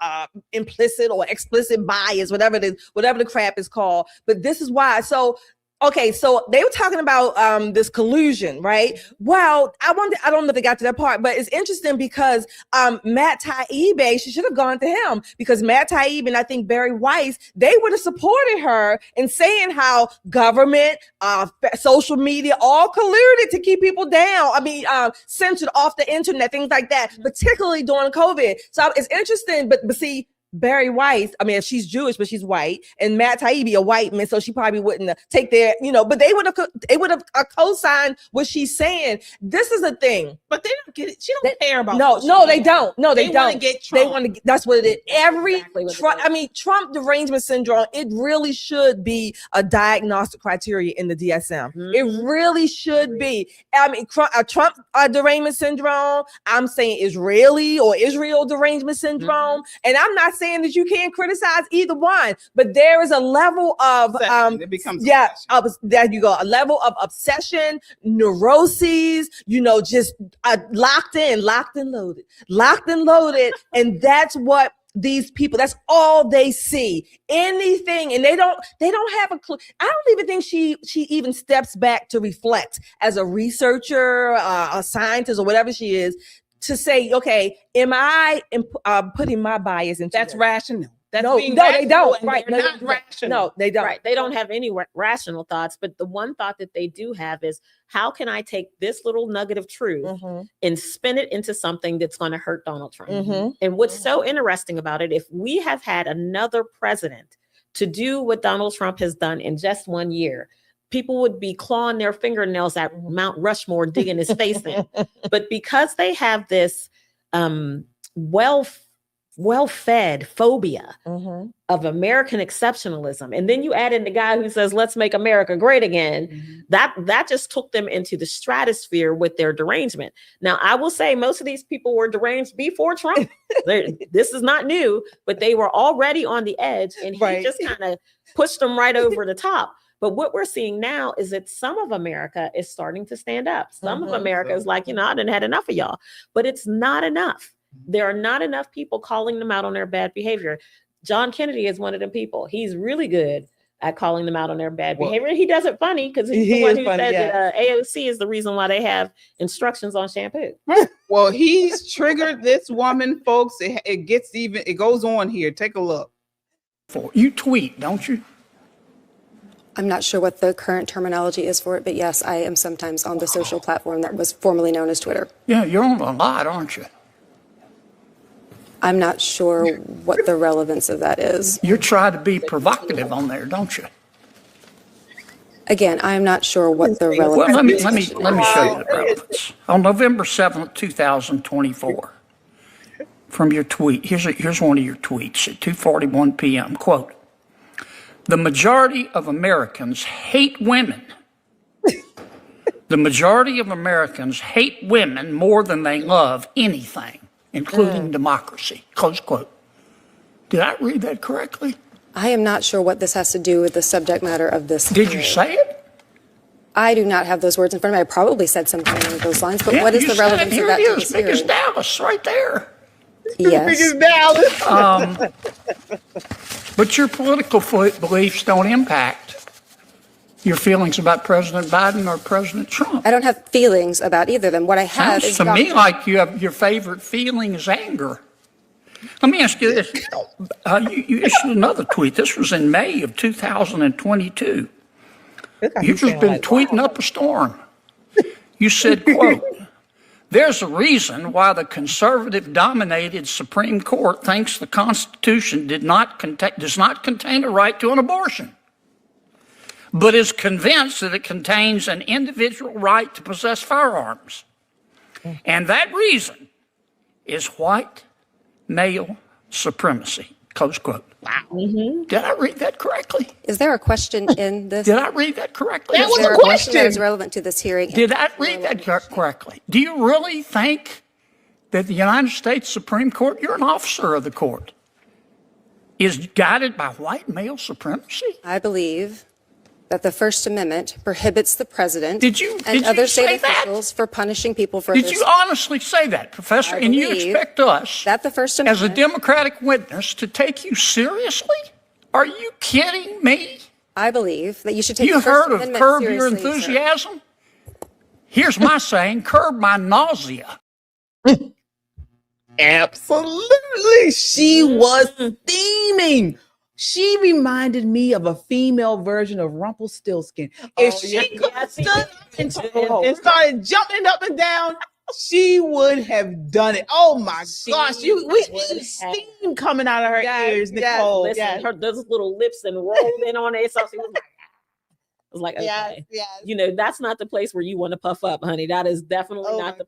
implicit or explicit bias, whatever it is, whatever the crap is called. But this is why. So, okay, so they were talking about this collusion, right? Well, I don't know if they got to that part, but it's interesting because Matt Taibbi, she should have gone to him, because Matt Taibbi and I think Barry Weiss, they would have supported her in saying how government, social media, all colluded to keep people down. I mean, censored off the internet, things like that, particularly during COVID. So it's interesting, but see, Barry Weiss, I mean, if she's Jewish, but she's white, and Matt Taibbi, a white man, so she probably wouldn't take their, but they would have co-signed what she's saying. This is a thing. But they don't get it. She don't care about. No, they don't. No, they don't. Want to get Trump. They want to. That's what it is. Trump derangement syndrome. It really should be a diagnostic criteria in the DSM. Mm-hmm. It really should be. I mean, Trump derangement syndrome. I'm saying Israel derangement syndrome, and I'm not saying that you can't criticize either one, but there is a level of it becomes there you go, a level of obsession, neuroses, just locked and loaded, and that's what these people, that's all they see. Anything, and they don't have a clue. I don't even think she even steps back to reflect as a researcher, a scientist, or whatever she is, to say, okay, am I putting my bias into that's this? Rational? That's no, they don't. Right? They're not rational. No, they don't. Right? They don't have any rational thoughts. But the one thought that they do have is, how can I take this little nugget of truth and spin it into something that's going to hurt Donald Trump? And what's so interesting about it, if we have had another president to do what Donald Trump has done in just 1 year, people would be clawing their fingernails at Mount Rushmore, digging his face in. But because they have this well-fed phobia of American exceptionalism, and then you add in the guy who says, let's make America great again, that just took them into the stratosphere with their derangement. Now, I will say most of these people were deranged before Trump. This is not new, but they were already on the edge, and he just kind of pushed them right over the top. But what we're seeing now is that some of America is starting to stand up. Some of America is like, I done had enough of y'all, but it's not enough. There are not enough people calling them out on their bad behavior. John Kennedy is one of them people. He's really good at calling them out on their bad behavior. He does it funny because he's the one who said that AOC is the reason why they have instructions on shampoo. Well, he's triggered this woman, folks. It goes on here. Take a look. You tweet, don't you? I'm not sure what the current terminology is for it, but yes, I am sometimes on the social platform that was formerly known as Twitter. Yeah, you're on a lot, aren't you? I'm not sure what the relevance of that is. You try to be provocative on there, don't you? Again, I'm not sure what the relevance. Well, let me show you the relevance. On November 7th, 2024, from your tweet, here's one of your tweets at 2:41 p.m. Quote: "The majority of Americans hate women. The majority of Americans hate women more than they love anything, including democracy." Close quote. Did I read that correctly? I am not sure what this has to do with the subject matter of this. Did you say it? I do not have those words in front of me. I probably said something along those lines, but what is the relevance of that to this hearing? Big as Dallas, right there. Yes. Big as Dallas. But your political beliefs don't impact your feelings about President Biden or President Trump. I don't have feelings about either of them. What I have is to me like you have your favorite feeling is anger. Let me ask you this. You issued another tweet. This was in May of 2022. You've just been tweeting up a storm. You said, quote, "There's a reason why the conservative-dominated Supreme Court thinks the Constitution does not contain a right to an abortion, but is convinced that it contains an individual right to possess firearms. And that reason is white male supremacy." Close quote. Wow. Did I read that correctly? Is there a question in this? Did I read that correctly? That was a question that is relevant to this hearing. Did I read that correctly? Do you really think that the United States Supreme Court, you're an officer of the court, is guided by white male supremacy? I believe that the First Amendment prohibits the president and other state officials for punishing people for Did you honestly say that, Professor? And you expect us, that the First as a Democratic witness, to take you seriously? Are you kidding me? I believe that you should take the First Amendment seriously. You heard of curb your enthusiasm? Sir. Here's my saying, curb my nausea. Absolutely. She was steaming. She reminded me of a female version of Rumpelstiltskin. If she could have stood up and started jumping up and down, she would have done it. Oh my gosh. We steam coming out of her ears, Nicole. Listen, those little lips and rolled in on it. So she was like, I was like, okay, you know, that's not the place where you want to puff up, honey. That is definitely not the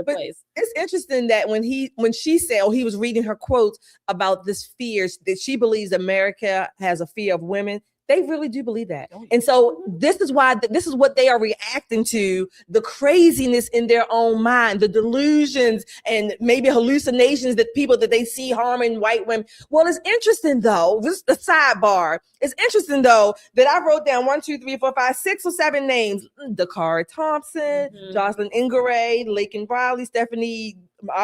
place. It's interesting that when she said, he was reading her quotes about this fears that she believes America has a fear of women. They really do believe that. And so this is what they are reacting to, the craziness in their own mind, the delusions and maybe hallucinations that people that they see harming white women. Well, it's interesting though, this is the sidebar. It's interesting though that I wrote down 1, 2, 3, 4, 5, 6 or 7 names. Dakara Thompson, Jocelyn Ingeray, Laken Riley, Stephanie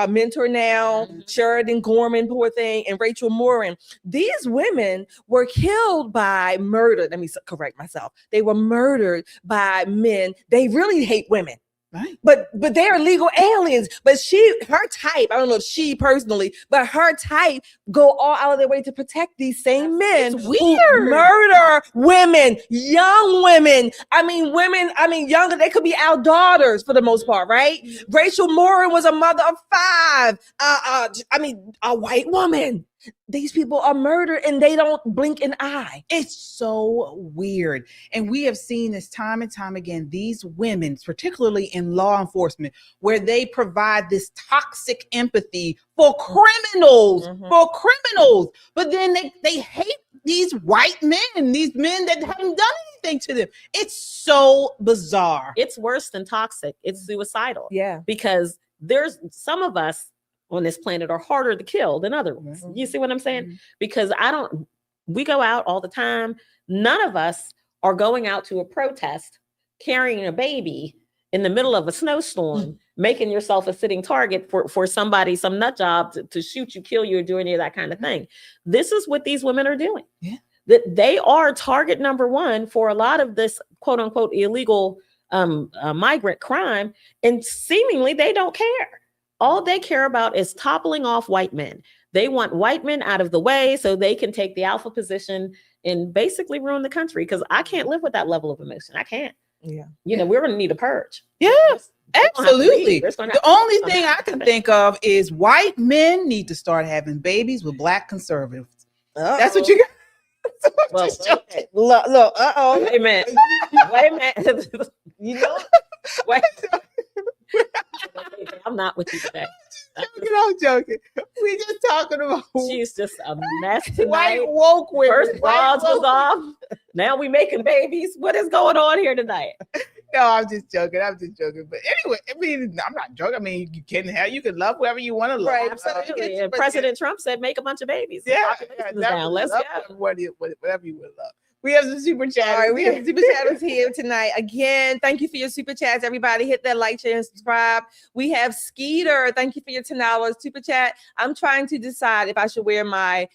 Mentor now, Sheridan Gorman, poor thing, and Rachel Morin. These women were killed by murder. Let me correct myself. They were murdered by men. They really hate women. Right. But they are legal aliens. But her type, I don't know if she personally, but her type go all out of their way to protect these same men who murder women, young women. Younger, they could be our daughters for the most part, right? Rachel Morin was a mother of 5. A white woman. These people are murdered and they don't blink an eye. It's so weird. And we have seen this time and time again, these women, particularly in law enforcement, where they provide this toxic empathy for criminals, but then they hate these white men, these men that haven't done anything to them. It's so bizarre. It's worse than toxic. It's suicidal. Yeah. Because there's some of us on this planet are harder to kill than other ones. You see what I'm saying? Because we go out all the time. None of us are going out to a protest carrying a baby in the middle of a snowstorm, making yourself a sitting target for somebody, some nut job to shoot you, kill you, or do any of that kind of thing. This is what these women are doing. Yeah. That they are target number one for a lot of this quote unquote illegal migrant crime, and seemingly they don't care. All they care about is toppling off white men. They want white men out of the way so they can take the alpha position and basically ruin the country, because I can't live with that level of emotion. I can't. Yeah. You know, we're going to need a purge. Yeah, absolutely. The only thing I can think of is white men need to start having babies with black conservatives. That's what you got. Well, look, Wait a minute. Wait a minute. You know, wait. I'm not with you today. I'm joking. We're just talking about. She's just a mess tonight. White woke women. First bras was off. Now we making babies. What is going on here tonight? No, I'm just joking. But anyway, I mean, I'm not joking. I mean, you can love whoever you want to love. Right, absolutely. And President Trump said, make a bunch of babies. Yeah, down. Let's go. Whatever you would love. We have some super chats. All right, we have super chatters here tonight. Again, thank you for your super chats, everybody. Hit that like, share, and subscribe. We have Skeeter. Thank you for your $10 super chat. I'm trying to decide if I should wear my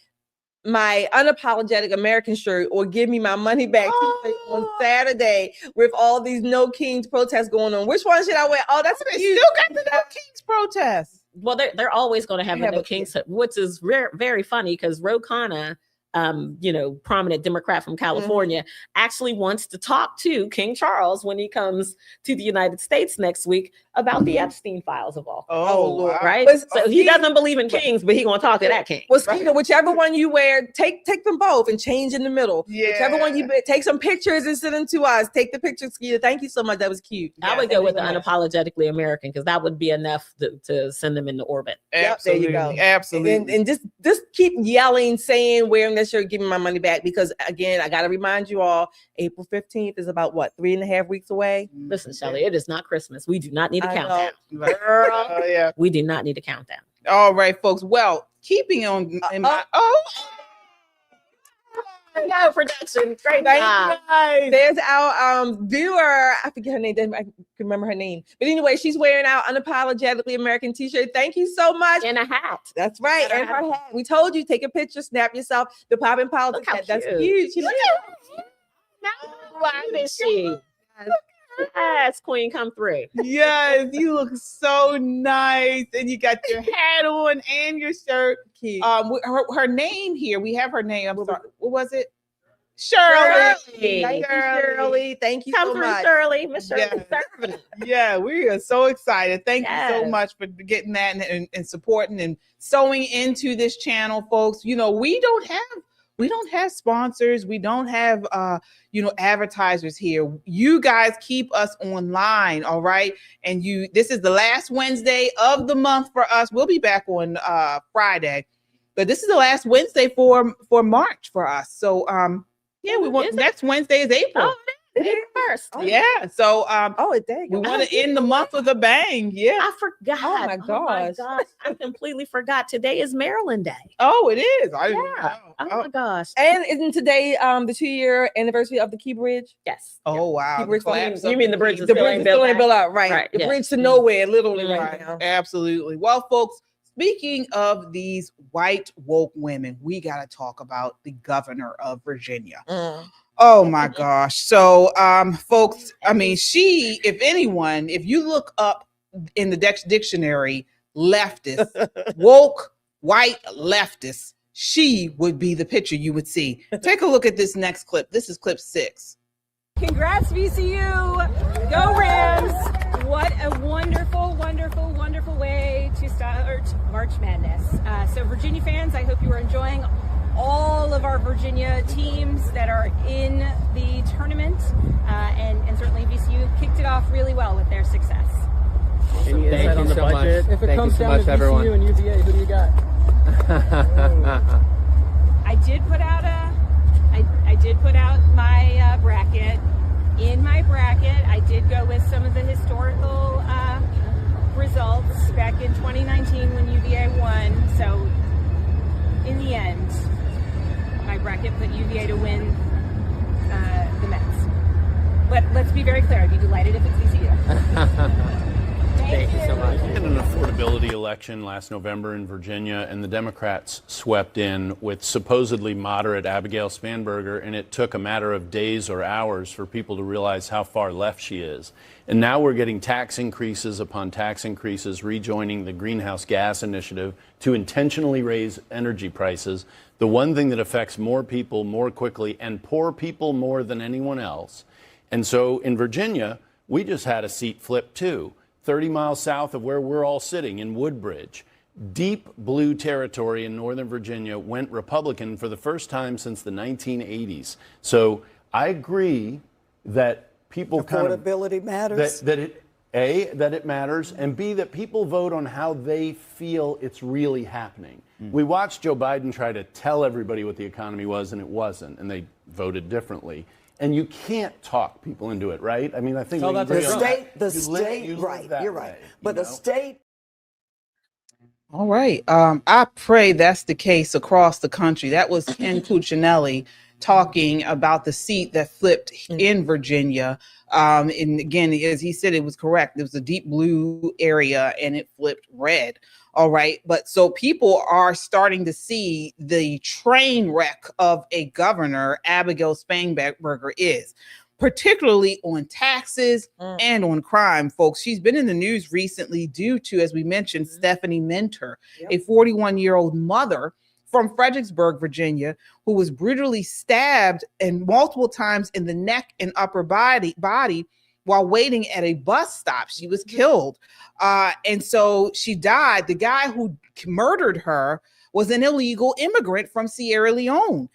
unapologetic American shirt or give me my money back on Saturday with all these No Kings protests going on. Which one should I wear? Oh, that's you still got the No Kings protests. Well, they're always going to have the No Kings, which is very funny because Ro Khanna, prominent Democrat from California, actually wants to talk to King Charles when he comes to the United States next week about the Epstein files of all. Oh, Lord. Right? So he doesn't believe in kings, but he's going to talk to that king. Well, Skeeter, whichever one you wear, take them both and change in the middle. Yeah. Whichever one you take some pictures and send them to us. Take the pictures, Skeeter. Thank you so much. That was cute. I would go with the unapologetically American because that would be enough to send them into orbit. Absolutely. Yep, there you go. Absolutely. And just keep yelling, saying, wearing that shirt, give me my money back. Because again, I got to remind you all, April 15th is about 3.5 weeks away. Listen, Shelley, it is not Christmas. We do not need a countdown. Girl, yeah. We do not need a countdown. All right, folks. Well, keeping on in my no production. Great job. There's our viewer. I forget her name. I can remember her name. But anyway, she's wearing our unapologetically American t-shirt. Thank you so much. And a hat. That's right. And her hat. We told you, take a picture, snap yourself. The Poppin' Politics hat. That's huge. She Why is she? Yes, queen, come through. Yes, you look so nice, and you got your hat on and your shirt. Her name here. We have her name. I'm sorry. What was it? Shirley. Thank you, Shirley. Thank you so much. Shirley. Miss Shirley. Yeah, we are so excited. Thank you so much for getting that and supporting and sewing into this channel, folks. You know, we don't have sponsors. We don't have, advertisers here. You guys keep us online. All right. And this is the last Wednesday of the month for us. We'll be back on Friday, but this is the last Wednesday for March for us. So, next Wednesday is April. Oh, April 1st. Oh, yeah. So, we want to end the month with a bang. Yeah. I forgot. Oh my gosh. I completely forgot. Today is Maryland Day. Oh, it is. Oh my gosh. And isn't today the 2-year anniversary of the Key Bridge? Yes. Oh wow. Key Bridge You mean the bridge is the still bridge ain't still built ain't built out, right? Right, The yeah. bridge to nowhere, literally right now. Absolutely. Well, folks, speaking of these white woke women, we got to talk about the governor of Virginia. Oh my gosh. So, folks, I mean, she, if anyone, if you look up in the dictionary, leftist, woke, white leftist, she would be the picture you would see. Take a look at this next clip. This is clip 6. Congrats, VCU. Go Rams. What a wonderful, wonderful, wonderful way to start March Madness. So Virginia fans, I hope you are enjoying all of our Virginia teams that are in the tournament, and certainly VCU kicked it off really well with their success. Any insight on the budget? If it comes down to VCU and UVA, who do you got? I did put out my bracket. In my bracket, I did go with some of the historical results back in 2019 when UVA won. So in the end, my bracket put UVA to win the Mets. let's be very clear. I'd be delighted if it's VCU. Thank you so much. We had an affordability election last November in Virginia, and the Democrats swept in with supposedly moderate Abigail Spanberger, and it took a matter of days or hours for people to realize how far left she is. And now we're getting tax increases upon tax increases, rejoining the greenhouse gas initiative to intentionally raise energy prices. The one thing that affects more people more quickly and poor people more than anyone else. And so in Virginia, we just had a seat flip too. 30 miles south of where we're all sitting in Woodbridge. Deep blue territory in Northern Virginia went Republican for the first time since the 1980s. So I agree that people affordability matters. That it matters, and B, that people vote on how they feel it's really happening. We watched Joe Biden try to tell everybody what the economy was, and it wasn't, and they voted differently. And you can't talk people into it, right? I mean, I think the state, right, you're right. But the state. All right. I pray that's the case across the country. That was Ken Cuccinelli talking about the seat that flipped in Virginia. And again, as he said, it was correct. It was a deep blue area and it flipped red. All right. But so people are starting to see the train wreck of a governor, Abigail Spanberger is, particularly on taxes and on crime, folks. She's been in the news recently due to, as we mentioned, Stephanie Minter, a 41-year-old mother from Fredericksburg, Virginia, who was brutally stabbed and multiple times in the neck and upper body while waiting at a bus stop. She was killed. And so she died. The guy who murdered her was an illegal immigrant from Sierra Leone.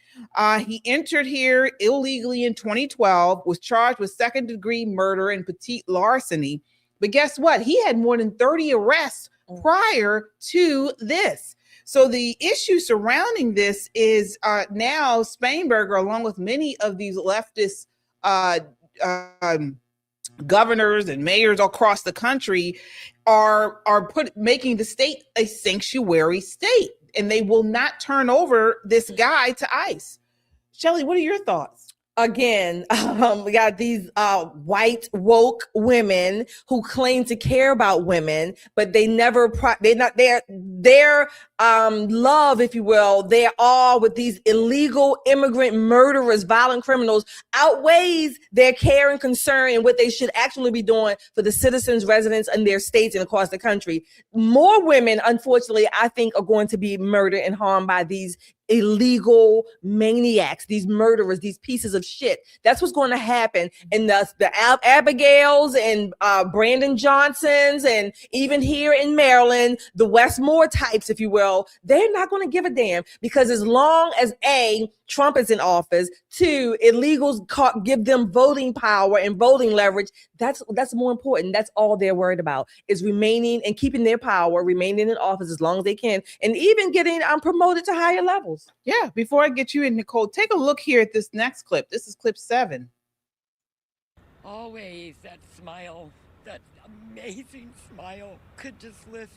He entered here illegally in 2012, was charged with second-degree murder and petite larceny. But guess what? He had more than 30 arrests prior to this. So the issue surrounding this is now Spanberger, along with many of these leftist governors and mayors across the country, are making the state a sanctuary state, and they will not turn over this guy to ICE. Shelley, what are your thoughts? Again, we got these white woke women who claim to care about women, but they never their love, if you will, they're all with these illegal immigrant murderers, violent criminals, outweighs their care and concern and what they should actually be doing for the citizens, residents in their states and across the country. More women, unfortunately, I think, are going to be murdered and harmed by these illegal maniacs, these murderers, these pieces of shit. That's what's going to happen. And the Abigails and Brandon Johnsons, and even here in Maryland, the Westmore types, if you will, they're not going to give a damn, because as long as Trump is in office, 2, illegals give them voting power and voting leverage. That's more important. That's all they're worried about, is remaining and keeping their power, remaining in office as long as they can, and even getting promoted to higher levels. Yeah, before I get you in, Nicole, take a look here at this next clip. This is clip 7. Always that smile, that amazing smile, could just lift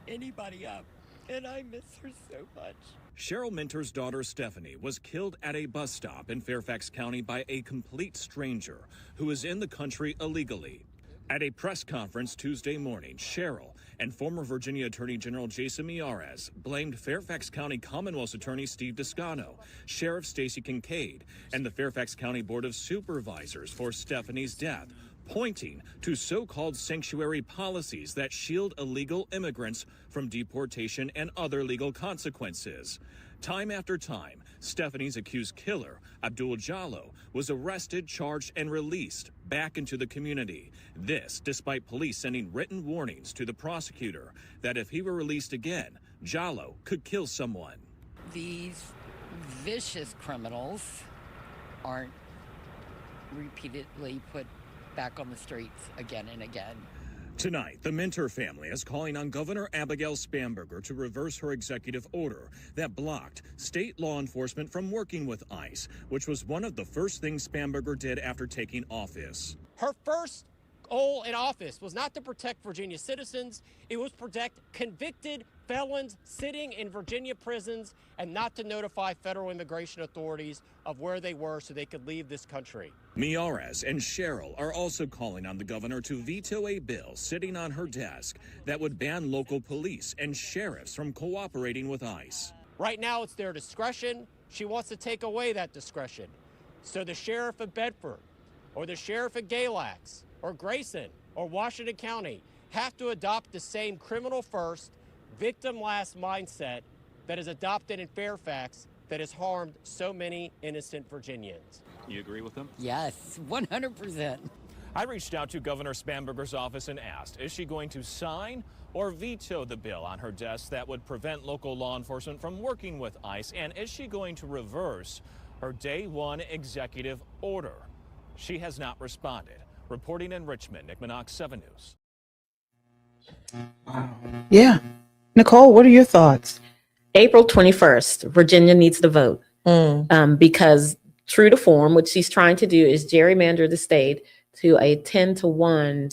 anybody up, and I miss her so much. Cheryl Minter's daughter Stephanie was killed at a bus stop in Fairfax County by a complete stranger who is in the country illegally. At a press conference Tuesday morning, Cheryl and former Virginia Attorney General Jason Miyares blamed Fairfax County Commonwealth's Attorney Steve Descano, Sheriff Stacey Kincaid, and the Fairfax County Board of Supervisors for Stephanie's death, pointing to so-called sanctuary policies that shield illegal immigrants from deportation and other legal consequences. Time after time, Stephanie's accused killer, Abdul Jallo, was arrested, charged, and released back into the community. This despite police sending written warnings to the prosecutor that if he were released again, Jallo could kill someone. These vicious criminals aren't repeatedly put back on the streets again and again. Tonight, the Minter family is calling on Governor Abigail Spanberger to reverse her executive order that blocked state law enforcement from working with ICE, which was one of the first things Spanberger did after taking office. Her first goal in office was not to protect Virginia citizens. It was protect convicted felons sitting in Virginia prisons and not to notify federal immigration authorities of where they were so they could leave this country. Miyares and Cheryl are also calling on the governor to veto a bill sitting on her desk that would ban local police and sheriffs from cooperating with ICE. Right now, it's their discretion. She wants to take away that discretion. So the sheriff of Bedford or the sheriff of Galax or Grayson or Washington County have to adopt the same criminal first, victim last mindset that is adopted in Fairfax that has harmed so many innocent Virginians. You agree with them? Yes, 100%. I reached out to Governor Spanberger's office and asked, is she going to sign or veto the bill on her desk that would prevent local law enforcement from working with ICE? And is she going to reverse her day one executive order? She has not responded. Reporting in Richmond, Nick Minogue, 7 News. Yeah. Nicole, what are your thoughts? April 21st, Virginia needs to vote because true to form, what she's trying to do is gerrymander the state to a 10-to-1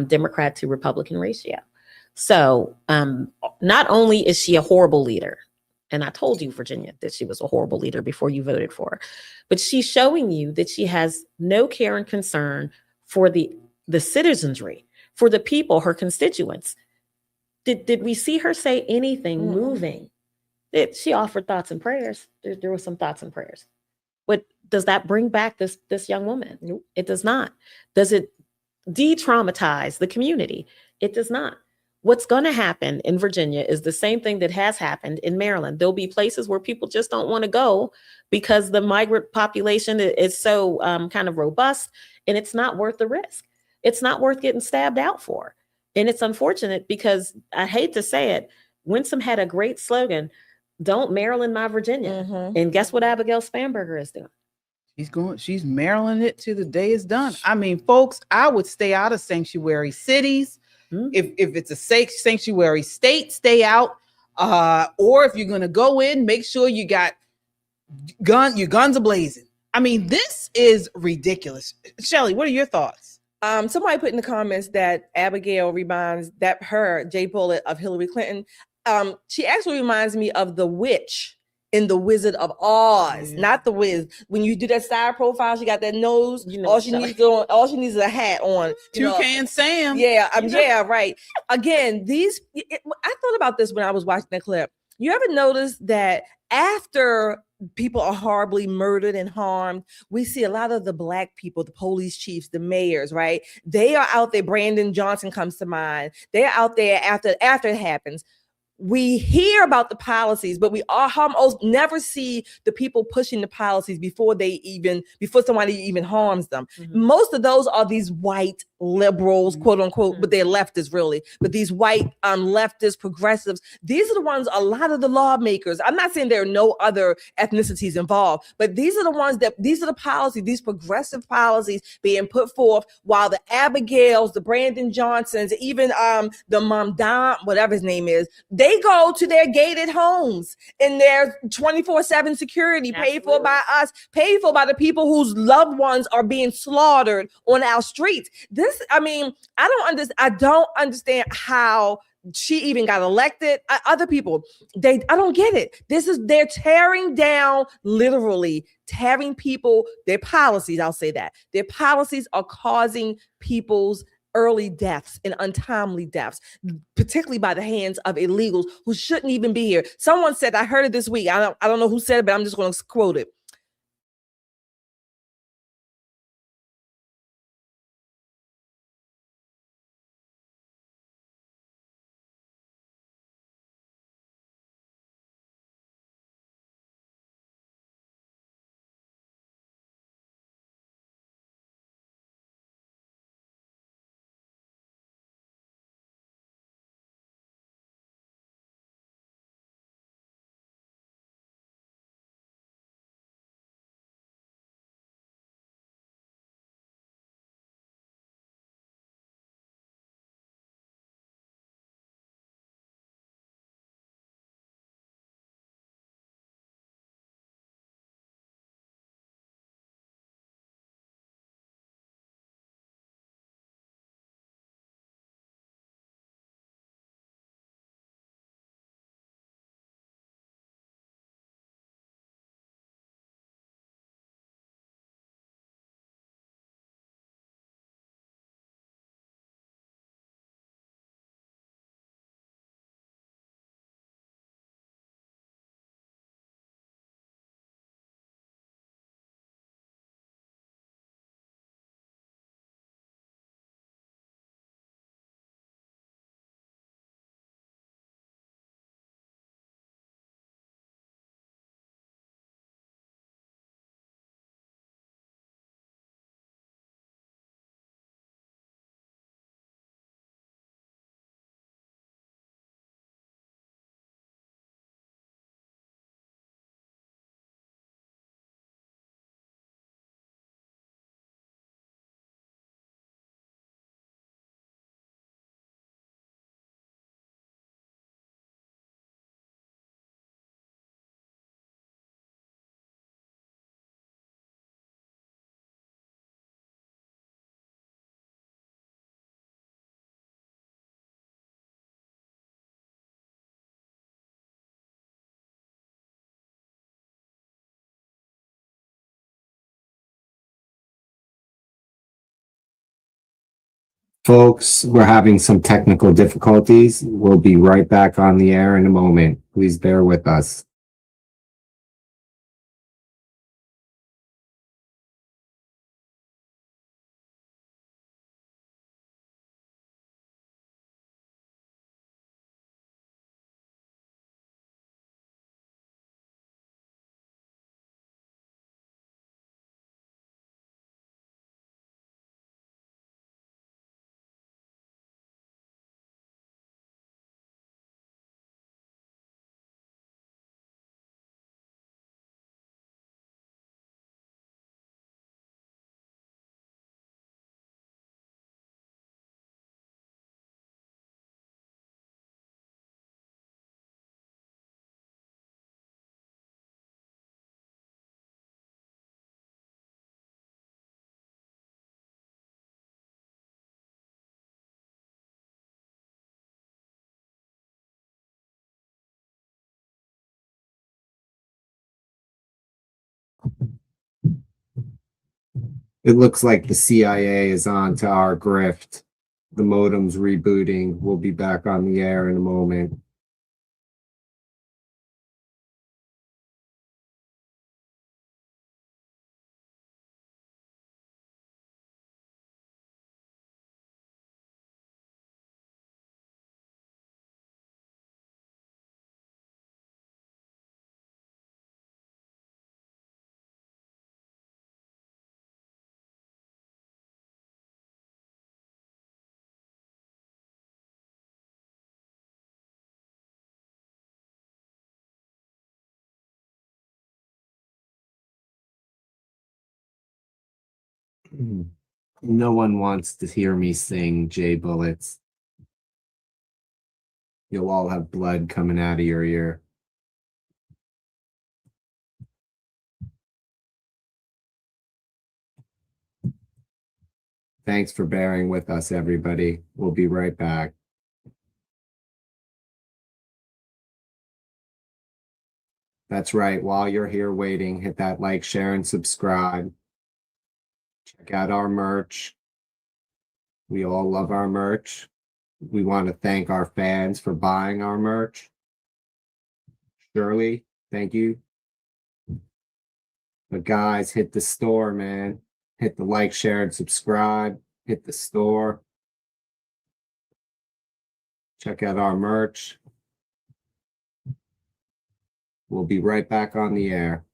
Democrat to Republican ratio. So not only is she a horrible leader, and I told you, Virginia, that she was a horrible leader before you voted for her, but she's showing you that she has no care and concern for the citizenry, for the people, her constituents. Did we see her say anything moving? She offered thoughts and prayers. There were some thoughts and prayers. But does that bring back this young woman? Nope. It does not. Does it de-traumatize the community? It does not. What's going to happen in Virginia is the same thing that has happened in Maryland. There'll be places where people just don't want to go because the migrant population is so kind of robust, and it's not worth the risk. It's not worth getting stabbed out for. And it's unfortunate because I hate to say it, Winsome had a great slogan, "Don't Maryland my Virginia." And guess what Abigail Spanberger is doing? She's Maryland it to the day is done. I mean, folks, I would stay out of sanctuary cities. If it's a safe sanctuary state, stay out. Or if you're going to go in, make sure you got your guns are blazing. I mean, this is ridiculous. Shelley, what are your thoughts? Somebody put in the comments that Abigail reminds Jay Bullitt of Hillary Clinton. She actually reminds me of the witch in The Wizard of Oz, not the Wiz. When you do that side profile, she got that nose. All she needs is a hat on. Toucan Sam. Yeah, yeah, right. Again, I thought about this when I was watching the clip. You ever notice that after people are horribly murdered and harmed, we see a lot of the Black people, the police chiefs, the mayors, right? They are out there. Brandon Johnson comes to mind. They're out there after it happens. We hear about the policies, but we almost never see the people pushing the policies before somebody even harms them. Most of those are these white liberals, quote unquote, but they're leftists really. But these white leftists, progressives, these are the ones, a lot of the lawmakers. I'm not saying there are no other ethnicities involved, but these are the policies, these progressive policies being put forth while the Abigails, the Brandon Johnsons, even the Mamdam, whatever his name is, they go to their gated homes in their 24/7 security, paid for by us, paid for by the people whose loved ones are being slaughtered on our streets. I don't understand how she even got elected. Other people, I don't get it. They're tearing down, literally tearing people, their policies. I'll say that their policies are causing people's early deaths and untimely deaths, particularly by the hands of illegals who shouldn't even be here. Someone said, I heard it this week. I don't know who said it, but I'm just going to quote it. Folks, we're having some technical difficulties. We'll be right back on the air in a moment. Please bear with us. It looks like the CIA is on to our grift. The modem's rebooting. We'll be back on the air in a moment. No one wants to hear me sing, J Bullets. You'll all have blood coming out of your ear. Thanks for bearing with us, everybody. We'll be right back. That's right. While you're here waiting, hit that like, share, and subscribe. Check out our merch. We all love our merch. We want to thank our fans for buying our merch. Shirley, thank you. But guys, hit the store, man. Hit the like, share, and subscribe. Hit the store. Check out our merch. We'll be right back on the air.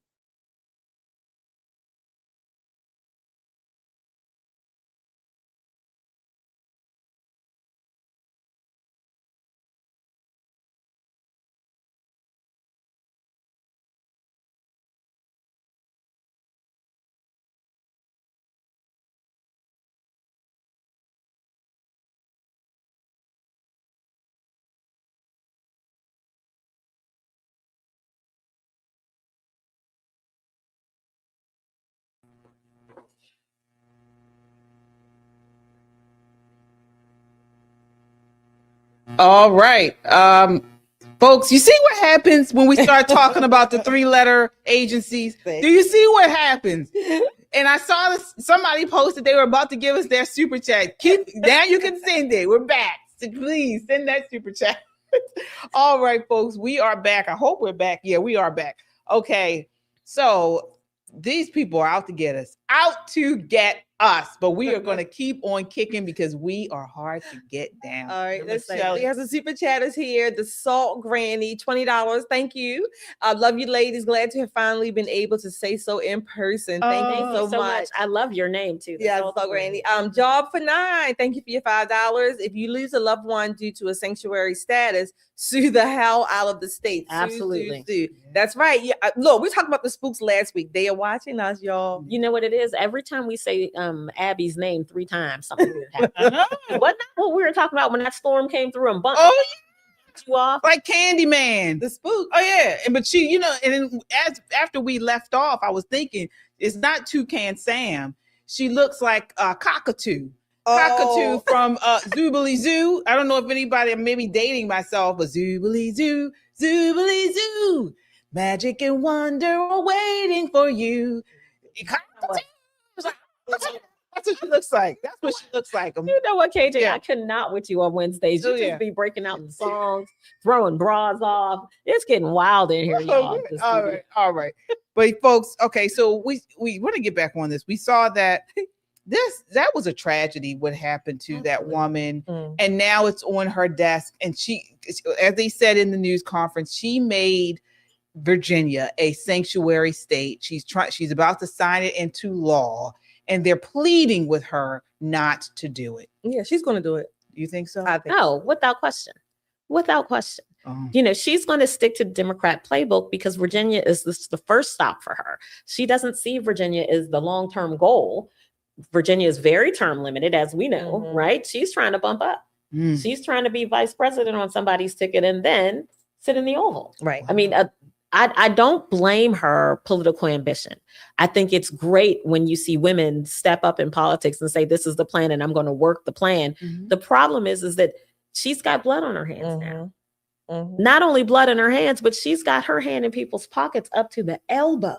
All right. Folks, you see what happens when we start talking about the 3-letter agencies? Do you see what happens? And I saw this, somebody posted they were about to give us their super chat. Now you can send it. We're back. So please send that super chat. All right, folks, we are back. I hope we're back. Yeah, we are back. Okay, so these people are out to get us, but we are going to keep on kicking because we are hard to get down. All right, let's see. We have some super chatters here. The Salt Granny, $20. Thank you. I love you, ladies. Glad to have finally been able to say so in person. Thank you so much. I love your name too. Yeah, Salt Granny. Job for $9. Thank you for your $5. If you lose a loved one due to a sanctuary status, sue the hell out of the state. Absolutely. Sue. That's right. Yeah. Look, we talked about the spooks last week. They are watching us, y'all. You know what it is? Every time we say Abby's name 3 times, something weird happens. Wasn't that what we were talking about when that storm came through and bumped you off? Like Candyman. The spook. Oh, yeah. But she, you know, and then after we left off, I was thinking, it's not Toucan Sam. She looks like Cockatoo. Cockatoo from Zoobly Zoo. I don't know if anybody, I'm maybe dating myself, but Zoobly Zoo, Zoobly Zoo. Magic and wonder are waiting for you. That's what she looks like. That's what she looks like. You know what, KJ? Yeah. I could not with you on Wednesdays. You Oh, just yeah. be breaking out the songs, throwing bras off. It's getting wild in here, y'all. All right. But folks, okay, so we want to get back on this. We saw that that was a tragedy what happened to that woman, and now it's on her desk. And she, as they said in the news conference, she made Virginia a sanctuary state. She's about to sign it into law, and they're pleading with her not to do it. Yeah, she's going to do it. You think so? I think No, without question. Without question. You know, she's going to stick to the Democrat playbook because Virginia is the first stop for her. She doesn't see Virginia as the long-term goal. Virginia is very term limited, as we know, right? She's trying to bump up. She's trying to be vice president on somebody's ticket and then sit in the Oval. Right. I mean, I don't blame her political ambition. I think it's great when you see women step up in politics and say, this is the plan and I'm going to work the plan. The problem is that she's got blood on her hands now. Not only blood in her hands, but she's got her hand in people's pockets up to the elbow.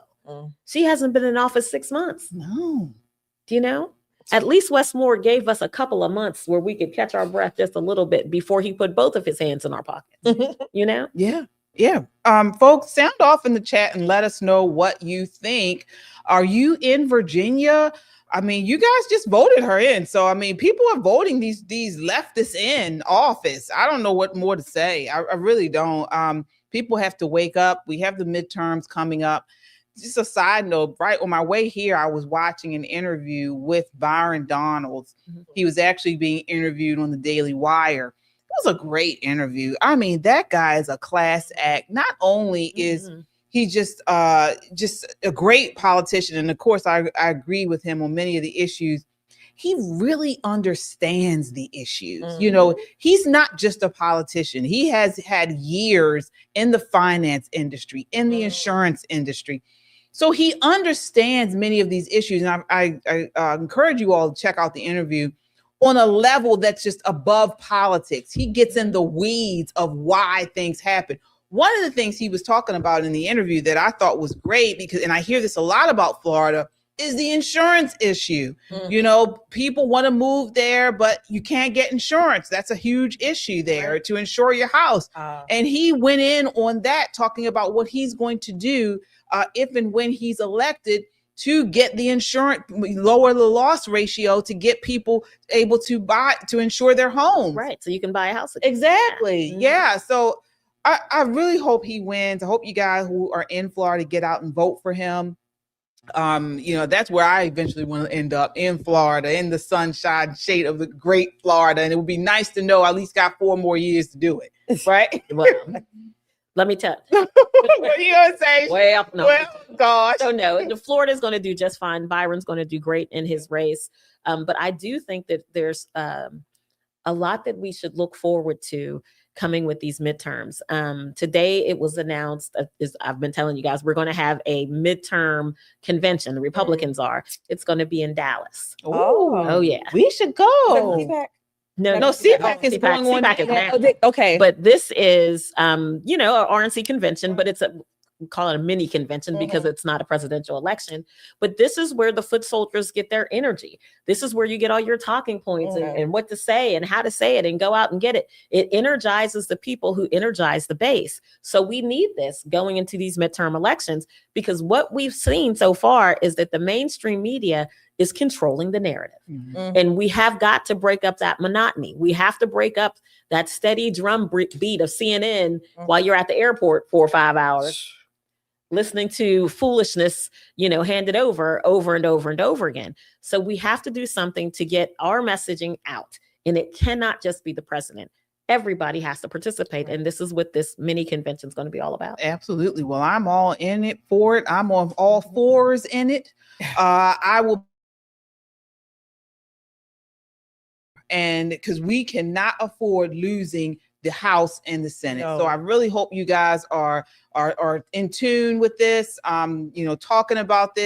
She hasn't been in office 6 months. No. Do you know? At least Westmore gave us a couple of months where we could catch our breath just a little bit before he put both of his hands in our pockets. You know? Yeah. Yeah. Folks, sound off in the chat and let us know what you think. Are you in Virginia? I mean, you guys just voted her in. So, I mean, people are voting these leftists in office. I don't know what more to say. I really don't. People have to wake up. We have the midterms coming up. Just a side note, right on my way here, I was watching an interview with Byron Donalds. He was actually being interviewed on the Daily Wire. It was a great interview. I mean, that guy is a class act. Not only is he just a great politician, and of course, I agree with him on many of the issues. He really understands the issues. You know, he's not just a politician. He has had years in the finance industry, in the insurance industry. So he understands many of these issues. And I encourage you all to check out the interview on a level that's just above politics. He gets in the weeds of why things happen. One of the things he was talking about in the interview that I thought was great, because, and I hear this a lot about Florida, is the insurance issue. You know, people want to move there, but you can't get insurance. That's a huge issue there to insure your house. And he went in on that, talking about what he's going to do if and when he's elected to get the insurance, lower the loss ratio to get people able to insure their home. Right. So you can buy a house again. Exactly. Yeah. So I really hope he wins. I hope you guys who are in Florida get out and vote for him. You know, that's where I eventually want to end up, in Florida, in the sunshine shade of the great Florida. And it would be nice to know I at least got 4 more years to do it. Right. Well, let me tell you. What are you going to say? Well, no. Well, gosh. So no, Florida's going to do just fine. Byron's going to do great in his race. But I do think that there's a lot that we should look forward to coming with these midterms. Today it was announced, as I've been telling you guys, we're going to have a midterm convention. The Republicans are. It's going to be in Dallas. Oh yeah. We should go. No, CPAC is going on. CPAC is now. Okay. But this is, you know, an RNC convention, but it's call it a mini convention because it's not a presidential election. But this is where the foot soldiers get their energy. This is where you get all your talking points and what to say and how to say it and go out and get it. It energizes the people who energize the base. So we need this going into these midterm elections, because what we've seen so far is that the mainstream media is controlling the narrative. And we have got to break up that monotony. We have to break up that steady drum beat of CNN while you're at the airport 4 or 5 hours, listening to foolishness, you know, handed over and over and over again. So we have to do something to get our messaging out. And it cannot just be the president. Everybody has to participate. And this is what this mini convention is going to be all about. Absolutely. Well, I'm all in it for it. I'm on all fours in it. I will. And because we cannot afford losing the House and the Senate. So I really hope you guys are in tune with this, you know, talking about,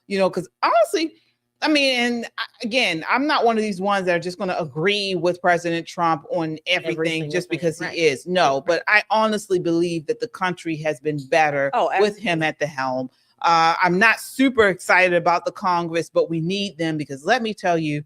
you know, because honestly, I mean, and again, I'm not one of these ones that are just going to agree with President Trump on everything just because he is. No, but I honestly believe that the country has been better with him at the helm. I'm not super excited about the Congress, but we need them because let me tell you,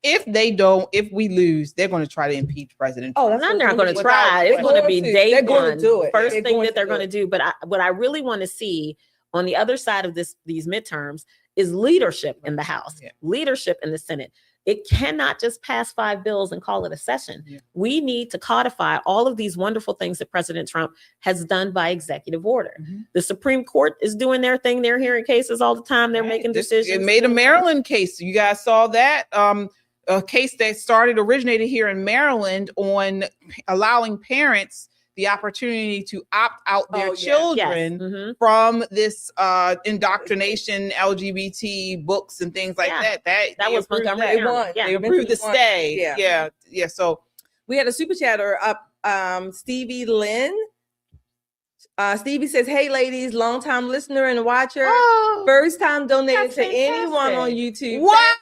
if we lose, they're going to try to impeach President Trump. Oh, they're not going to try. It's going to be day They're going one. to do it. First They're thing going that to they're do going to do. But what I really want to see on the other side of these midterms is leadership in the House, leadership in the Senate. It cannot just pass 5 bills and call it a session. Yeah. We need to codify all of these wonderful things that President Trump has done by executive order. Mm-hmm. The Supreme Court is doing their thing. They're hearing cases all the time. They're making decisions. It made a Maryland case. You guys saw that. A case that originated here in Maryland on allowing parents the opportunity to opt out their children from this indoctrination, LGBT books and things like that. That was Montgomery. They approved the stay. Yeah. So we had a super chatter up. Stevie Lynn. Stevie says, "Hey ladies, long time listener and watcher, first time donated to anyone on YouTube." Wow.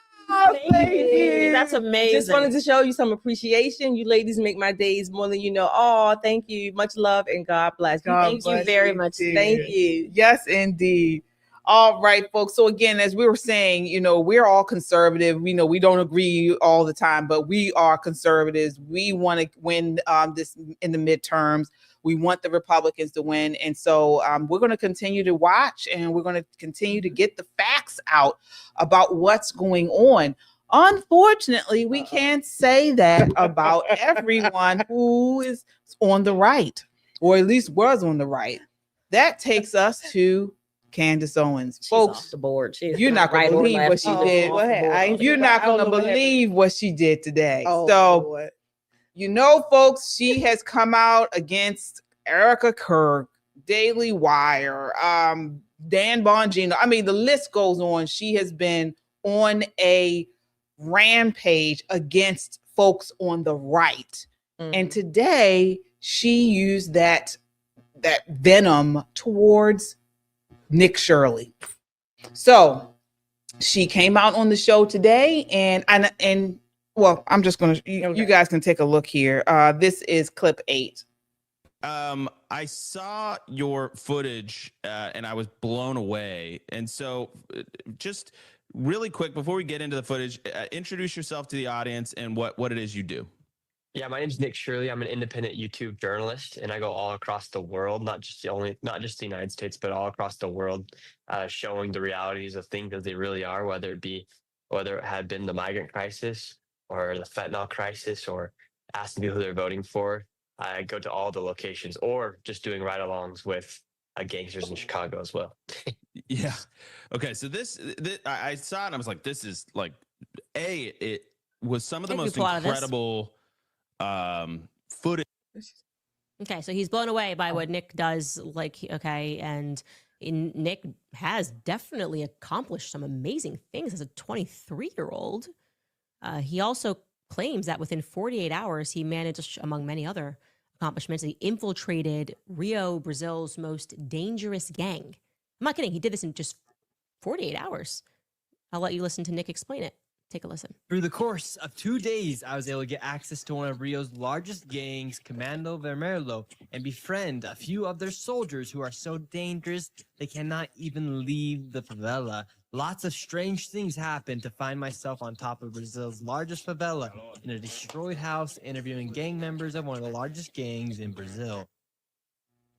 Thank you. That's amazing. Just wanted to show you some appreciation. You ladies make my days more than you know. Oh, thank you. Much love and God bless you. Thank you very much. Thank you. Yes, indeed. All right, folks. So again, as we were saying, we're all conservative. We know we don't agree all the time, but we are conservatives. We want to win this in the midterms. We want the Republicans to win. And so we're going to continue to watch and we're going to continue to get the facts out about what's going on. Unfortunately, we can't say that about everyone who is on the right, or at least was on the right. That takes us to Candace Owens. She's folks, off the board. You're not going to believe what she did. You're not going to believe what she did today. So, folks, she has come out against Erica Kirk, Daily Wire, Dan Bongino. I mean, the list goes on. She has been on a rampage against folks on the right. Mm-hmm. And today she used that venom towards Nick Shirley. So she came out on the show today and well, I'm just going to, you guys can take a look here. This is clip 8. I saw your footage and I was blown away. And so just really quick, before we get into the footage, introduce yourself to the audience and what it is you do. Yeah, my name is Nick Shirley. I'm an independent YouTube journalist, and I go all across the world, not just the United States, but all across the world, showing the realities of things as they really are, whether it had been the migrant crisis or the fentanyl crisis or asking people who they're voting for. I go to all the locations, or just doing ride-alongs with gangsters in Chicago as well. Yeah. Okay. So this I saw it and I was like, this is like, it was some of the most incredible footage. Okay. So he's blown away by what Nick does. And Nick has definitely accomplished some amazing things as a 23-year-old. He also claims that within 48 hours, he managed, among many other accomplishments, he infiltrated Rio, Brazil's most dangerous gang. I'm not kidding. He did this in just 48 hours. I'll let you listen to Nick explain it. Take a listen. Through the course of 2 days, I was able to get access to one of Rio's largest gangs, Comando Vermelho, and befriend a few of their soldiers who are so dangerous they cannot even leave the favela. Lots of strange things happened to find myself on top of Brazil's largest favela in a destroyed house, interviewing gang members of one of the largest gangs in Brazil.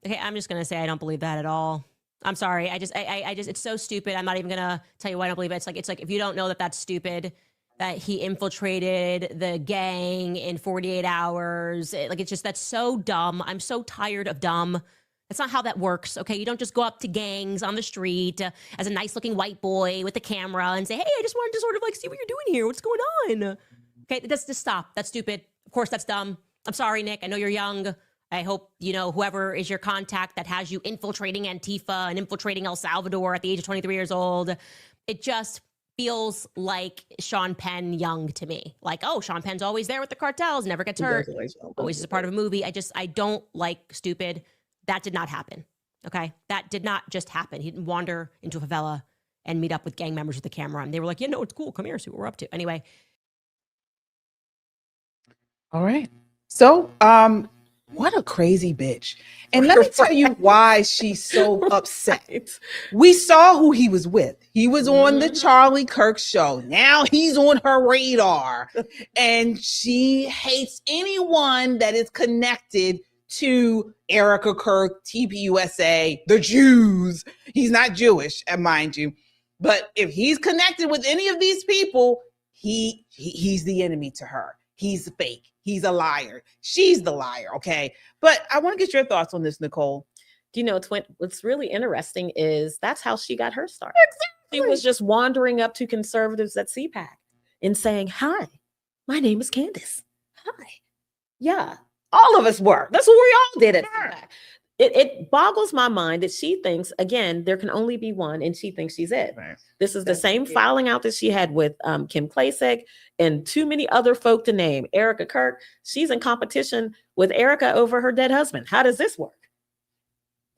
Okay, I'm just going to say I don't believe that at all. I'm sorry. I just, it's so stupid. I'm not even going to tell you why I don't believe it. It's like, if you don't know that that's stupid, that he infiltrated the gang in 48 hours. That's so dumb. I'm so tired of dumb. That's not how that works, okay? You don't just go up to gangs on the street as a nice-looking white boy with a camera and say, hey, I just wanted to sort of see what you're doing here. What's going on? Okay, just stop. That's stupid. Of course, that's dumb. I'm sorry, Nick. I know you're young. I hope, whoever is your contact that has you infiltrating Antifa and infiltrating El Salvador at the age of 23 years old, it just feels like Sean Penn young to me. Like, oh, Sean Penn's always there with the cartels, never gets hurt, always is a part of a movie. I don't like stupid. That did not happen, okay? That did not just happen. He didn't wander into a favela and meet up with gang members with the camera. And they were like, no, it's cool. Come here, see what we're up to. Anyway. All right. So, What a crazy bitch. And let me tell you why she's so upset. We saw who he was with. He was on the Charlie Kirk show. Now he's on her radar. And she hates anyone that is connected to Erica Kirk, TPUSA, the Jews. He's not Jewish, mind you. But if he's connected with any of these people, he's the enemy to her. He's fake. He's a liar. She's the liar. Okay. But I want to get your thoughts on this, Nicole. Do you know what's really interesting is that's how she got her start. Exactly. She was just wandering up to conservatives at CPAC and saying, "Hi, my name is Candace." Hi. Yeah. All of us were. That's what we all did at CPAC. It boggles my mind that she thinks, again, there can only be one, and she thinks she's it. Right. This is the same filing out that she had with Kim Klacik and too many other folk to name. Erica Kirk, she's in competition with Erica over her dead husband. How does this work?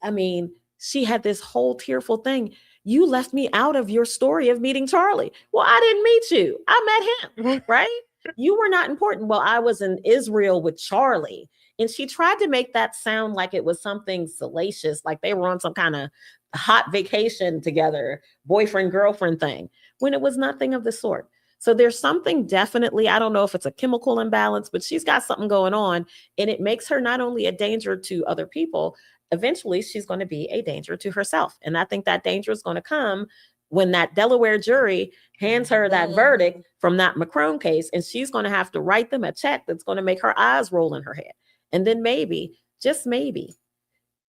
I mean, she had this whole tearful thing. You left me out of your story of meeting Charlie. Well, I didn't meet you. I met him, right? You were not important. Well, I was in Israel with Charlie. And she tried to make that sound like it was something salacious, like they were on some kind of hot vacation together, boyfriend, girlfriend thing, when it was nothing of the sort. So there's something definitely, I don't know if it's a chemical imbalance, but she's got something going on, and it makes her not only a danger to other people, eventually she's going to be a danger to herself. And I think that danger is going to come when that Delaware jury hands her that verdict from that Macron case, and she's going to have to write them a check that's going to make her eyes roll in her head. And then maybe, just maybe,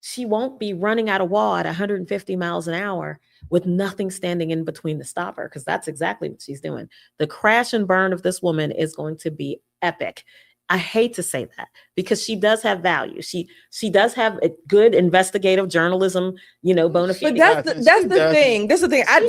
she won't be running at a wall at 150 miles an hour with nothing standing in between to stop her, because that's exactly what she's doing. The crash and burn of this woman is going to be epic. I hate to say that because she does have value. She does have a good investigative journalism, bona fide. But that's the thing. That's the thing. I'm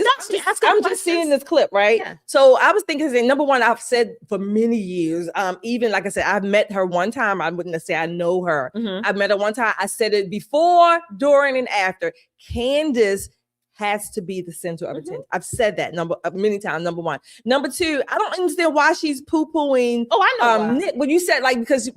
just seeing this clip, right? Yeah. So I was thinking, number one, I've said for many years, even like I said, I've met her one time. I wouldn't say I know her. Mm-hmm. I've met her one time. I said it before, during, and after. Candace has to be the center of attention. I've said that many times. Number one. Number two, I don't understand why she's poo-pooing. Oh, I know why. Nick, when you said like because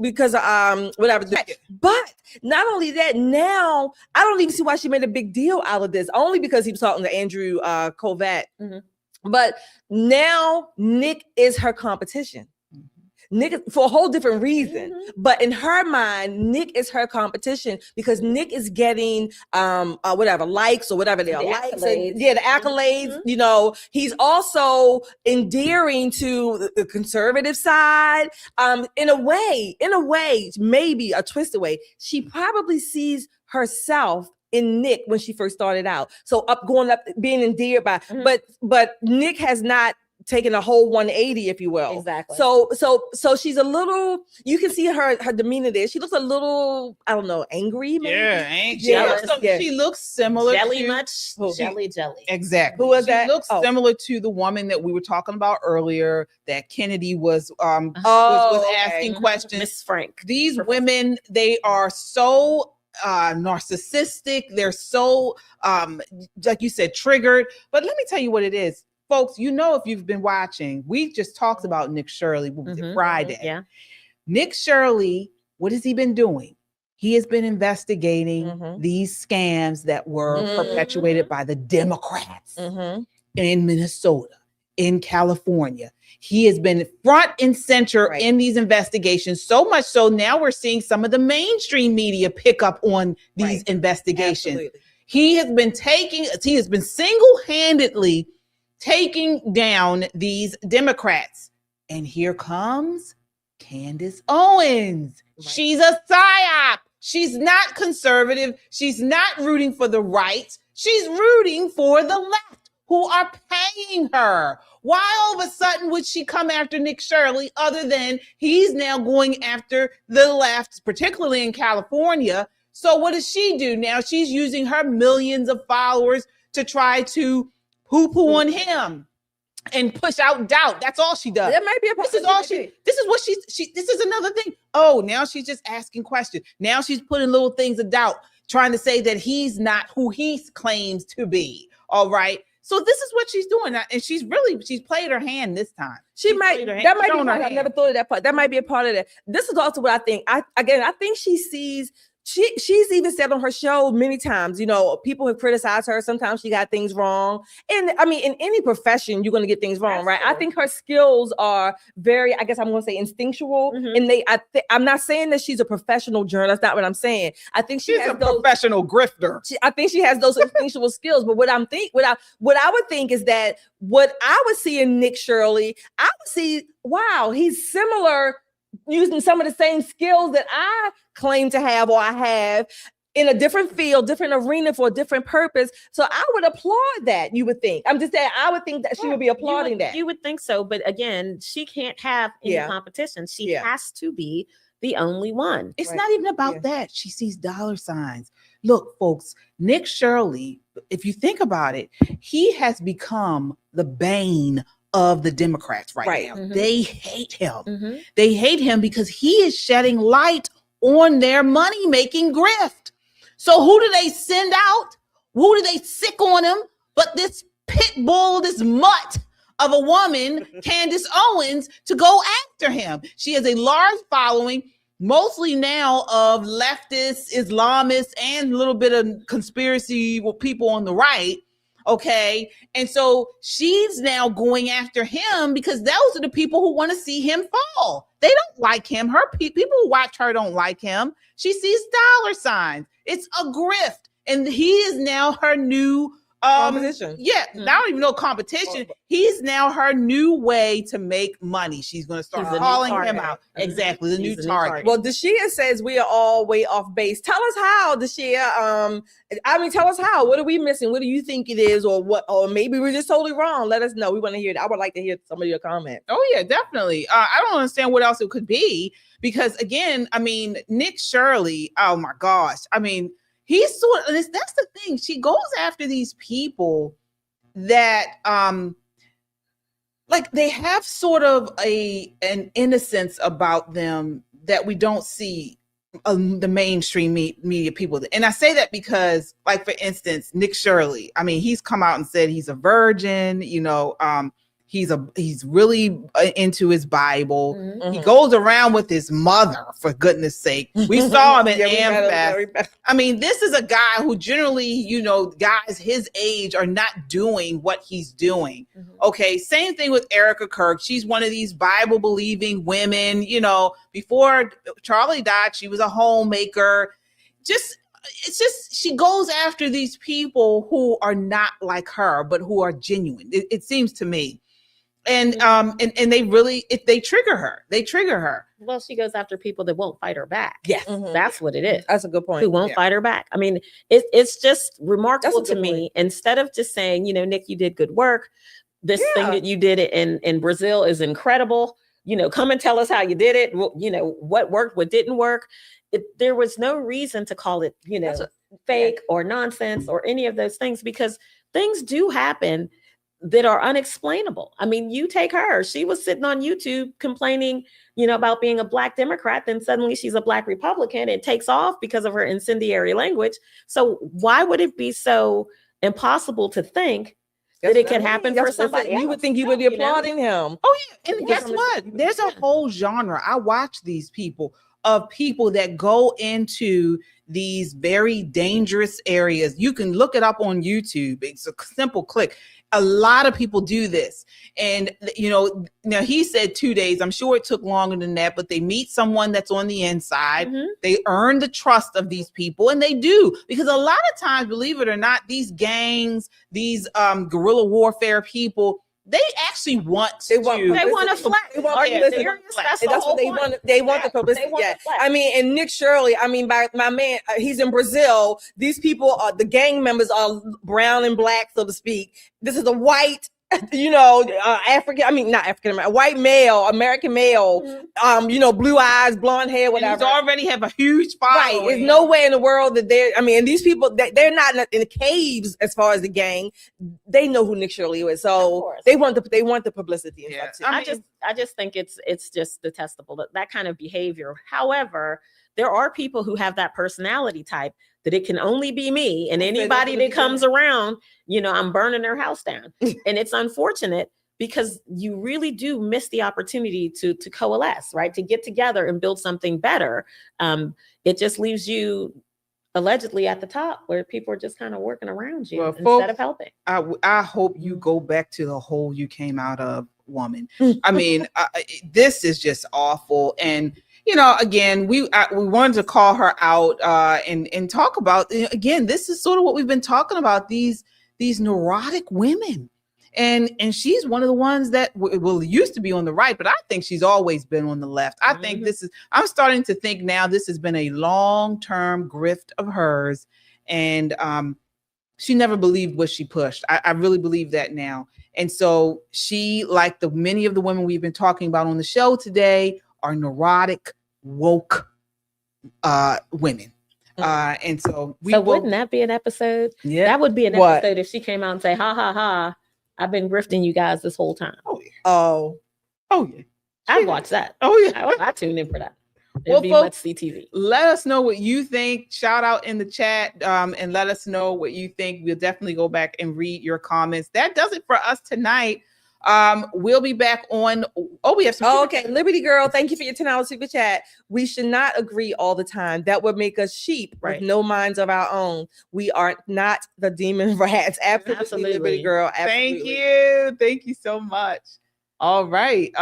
whatever. But not only that, now I don't even see why she made a big deal out of this. Only because he was talking to Andrew Kovac. Mm-hmm. But now Nick is her competition. Nick, for a whole different reason, but in her mind, Nick is her competition because Nick is getting whatever likes or whatever they are, likes, and, the accolades. He's also endearing to the conservative side. In a way, maybe a twisted way, she probably sees herself in Nick when she first started out. So going up, being endeared by, but Nick has not taking a whole 180, if you will. Exactly. So she's a little, you can see her demeanor there. She looks a little, I don't know, angry maybe. Yeah, she looks similar jelly to much. Jelly. Exactly. Who is that? She looks similar to the woman that we were talking about earlier that Kennedy was asking questions. Miss Frank. These women, they are so narcissistic. They're so like you said, triggered. But let me tell you what it is. Folks, if you've been watching, we just talked about Nick Shirley Friday. Yeah. Nick Shirley, what has he been doing? He has been investigating these scams that were perpetuated by the Democrats in Minnesota, in California. He has been front and center in these investigations, so much so now we're seeing some of the mainstream media pick up on these investigations. Absolutely. He has been single-handedly taking down these Democrats. And here comes Candace Owens. Right. She's a psyop. She's not conservative. She's not rooting for the right. She's rooting for the left, who are paying her. Why all of a sudden would she come after Nick Shirley other than he's now going after the left, particularly in California? So what does she do now? She's using her millions of followers to try to poo-poo on him and push out doubt. That's all she does. That might be this is another thing. Oh, now she's just asking questions. Now she's putting little things of doubt, trying to say that he's not who he claims to be. All right. So this is what she's doing, and she's played her hand this time. That might be I never thought of that part. That might be a part of that. This is also what I think. I think she sees. She's even said on her show many times, people have criticized her. Sometimes she got things wrong. And I mean, in any profession, you're going to get things wrong, right? I think her skills are very, I guess I'm going to say instinctual. And I'm not saying that she's a professional journalist. That's not what I'm saying. I think she's a professional grifter. I think she has those instinctual skills. But what I would think is that what I would see in Nick Shirley, I would see, wow, he's similar, using some of the same skills that I claim to have or I have in a different field, different arena for a different purpose. So I would applaud that, you would think. I'm just saying, I would think that she would be applauding that. You would think so. But again, she can't have any competition. She has to be the only one. It's not even about that. She sees dollar signs. Look, folks, Nick Shirley, if you think about it, he has become the bane of the Democrats right now. They hate him. They hate him because he is shedding light on their money-making grift. So who do they send out? Who do they sick on him? But this pit bull, this mutt of a woman, Candace Owens, to go after him. She has a large following, mostly now of leftists, Islamists, and a little bit of conspiracy people on the right. Okay. And so she's now going after him because those are the people who want to see him fall. They don't like him. Her people who watch her don't like him. She sees dollar signs. It's a grift. And he is now her new competition. I don't even know competition. He's now her new way to make money. She's going to start calling him out. Exactly, the new target. Well, Dashia says we are all way off base. Tell us how, Dashia. Tell us how. What are we missing? What do you think it is, or what? Or maybe we're just totally wrong. Let us know. We want to hear it. I would like to hear some of your comments. Oh yeah, definitely. I don't understand what else it could be because again, I mean, Nick Shirley. Oh my gosh. I mean. He's that's the thing. She goes after these people that like they have sort of an innocence about them that we don't see the mainstream media people. And I say that because, like, for instance, Nick Shirley, I mean, he's come out and said he's a virgin, he's really into his Bible. He goes around with his mother, for goodness sake. We saw him at AmFest. I mean, this is a guy who generally, guys his age are not doing what he's doing. Okay, same thing with Erica Kirk. She's one of these Bible believing women. Before Charlie died, she was a homemaker. It's just she goes after these people who are not like her, but who are genuine. It seems to me. And they really, if they trigger her. Well, she goes after people that won't fight her back. Yes, that's what it is. That's a good point. Who won't fight her back. I mean, it's just remarkable to me. Instead of just saying, Nick, you did good work. This thing that you did in Brazil is incredible. Come and tell us how you did it. What worked, what didn't work. There was no reason to call it, fake or nonsense or any of those things, because things do happen that are unexplainable. I mean, you take her. She was sitting on YouTube complaining, about being a Black Democrat. Then suddenly she's a Black Republican. It takes off because of her incendiary language. So why would it be so impossible to think that it can happen for somebody else? You would think you would be applauding him. Oh yeah, and guess what? There's a whole genre. I watch these people that go into these very dangerous areas. You can look it up on YouTube. It's a simple click. A lot of people do this. And, now he said 2 days. I'm sure it took longer than that, but they meet someone that's on the inside. They earn the trust of these people, and they do. Because a lot of times, believe it or not, these gangs, these guerrilla warfare people, they actually want to flex. They want to flex. That's what they want. They want the publicity. I mean, and Nick Shirley, I mean, my man, he's in Brazil. These people the gang members are brown and Black, so to speak. This is a white, a white male, American male, blue eyes, blonde hair, whatever. And he's already have a huge following. Right. There's no way in the world that and these people, they're not in the caves as far as the gang. They know who Nick Shirley is. So they want the publicity. I just think it's just detestable, that kind of behavior. However, there are people who have that personality type that it can only be me, and anybody that comes around, I'm burning their house down. And it's unfortunate because you really do miss the opportunity to coalesce, right? To get together and build something better. It just leaves you allegedly at the top where people are just kind of working around you instead of helping. I hope you go back to the hole you came out of, woman. I mean, this is just awful. And, again, we wanted to call her out and talk about, again, this is sort of what we've been talking about, these neurotic women. And she's one of the ones that used to be on the right, but I think she's always been on the left. I think I'm starting to think now this has been a long-term grift of hers. And she never believed what she pushed. I really believe that now. And so she, like many of the women we've been talking about on the show today, are neurotic, woke women. And so wouldn't that be an episode? Yeah, that would be an episode if she came out and say, ha ha ha, I've been grifting you guys this whole time. Oh yeah. I'd watch that. Oh yeah. I tune in for that. It'd be much CTV. Let us know what you think. Shout out in the chat and let us know what you think. We'll definitely go back and read your comments. That does it for us tonight. We'll be back on. We have some. Okay, Liberty Girl, thank you for your $10 super chat. We should not agree all the time. That would make us sheep with no minds of our own. We are not the demon rats. Absolutely. Liberty Girl. Absolutely. Thank you so much. All right.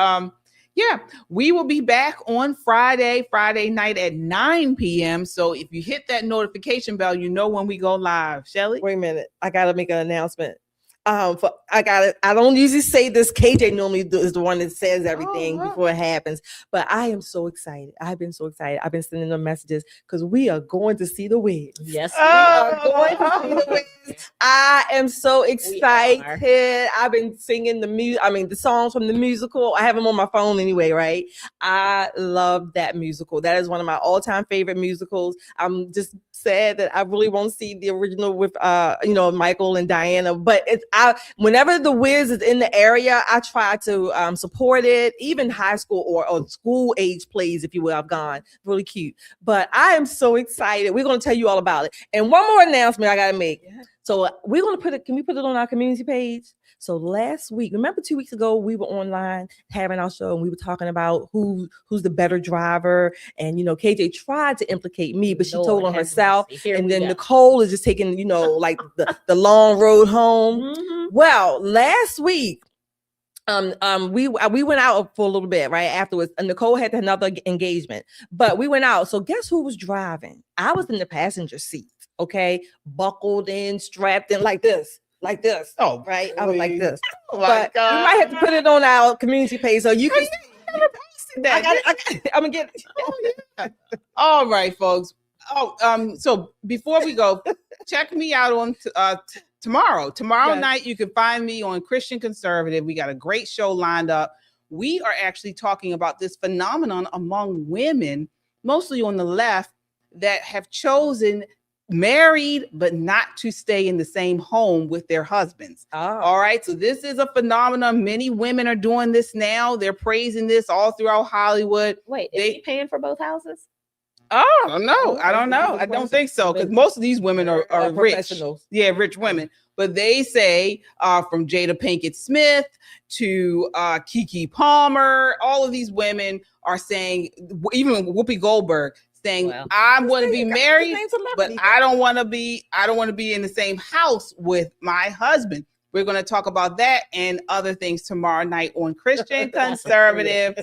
Yeah, we will be back on Friday night at 9 p.m. So if you hit that notification bell, you know when we go live. Shelly? Wait a minute. I got to make an announcement. I don't usually say this. KJ normally is the one that says everything before it happens, but I am so excited. I've been so excited. I've been sending them messages because we are going to see the Wiz. Yes, we are going to see the Wiz. I am so excited. I've been singing the songs from the musical. I have them on my phone anyway, right? I love that musical. That is one of my all-time favorite musicals. I'm just sad that I really won't see the original with Michael and Diana, but whenever the Wiz is in the area, I try to support it. Even high school or school age plays, if you will, I've gone. Really cute. But I am so excited. We're going to tell you all about it. And one more announcement I got to make. Yeah. So we're going to put it. Can we put it on our community page? So last week, remember 2 weeks ago, we were online having our show and we were talking about who's the better driver. And, KJ tried to implicate me, but she told on herself. And then Nicole is just taking, like the long road home. Mm-hmm. Well, last week, we went out for a little bit right afterwards. And Nicole had another engagement, but we went out. So guess who was driving? I was in the passenger seat. Okay. Buckled in, strapped in like this. Oh, right. I was like this. Oh but God. We might have to put it on our community page so you can. I got it. I'm gonna get it. Oh, yeah. All right, folks. So before we go, check me out on tomorrow. Tomorrow night, you can find me on Christian Conservative. We got a great show lined up. We are actually talking about this phenomenon among women, mostly on the left, that have chosen married but not to stay in the same home with their husbands. All right, so this is a phenomenon. Many women are doing this now. They're praising this all throughout Hollywood. Wait, is he paying for both houses? Oh no, I don't know. I don't think so, because most of these women are rich. Yeah, rich women. But they say from Jada Pinkett Smith to Keke Palmer, all of these women are saying, even Whoopi Goldberg, saying, I want to be married, but I don't want to be in the same house with my husband. We're going to talk about that and other things tomorrow night on Christian Conservative.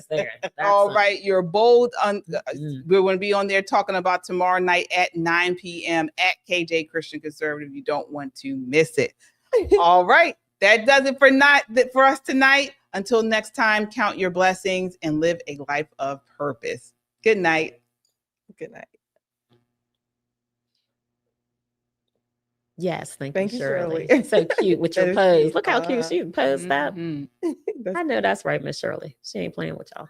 All right, you're bold. We're going to be on there talking about tomorrow night at 9 p.m. at KJ Christian Conservative. You don't want to miss it. All right, that does it for us tonight. Until next time, count your blessings and live a life of purpose. Good night. Good night. Yes, thank you, Shirley. So cute with your pose. Look how cute she posed that. I know that's right, Miss Shirley. She ain't playing with y'all.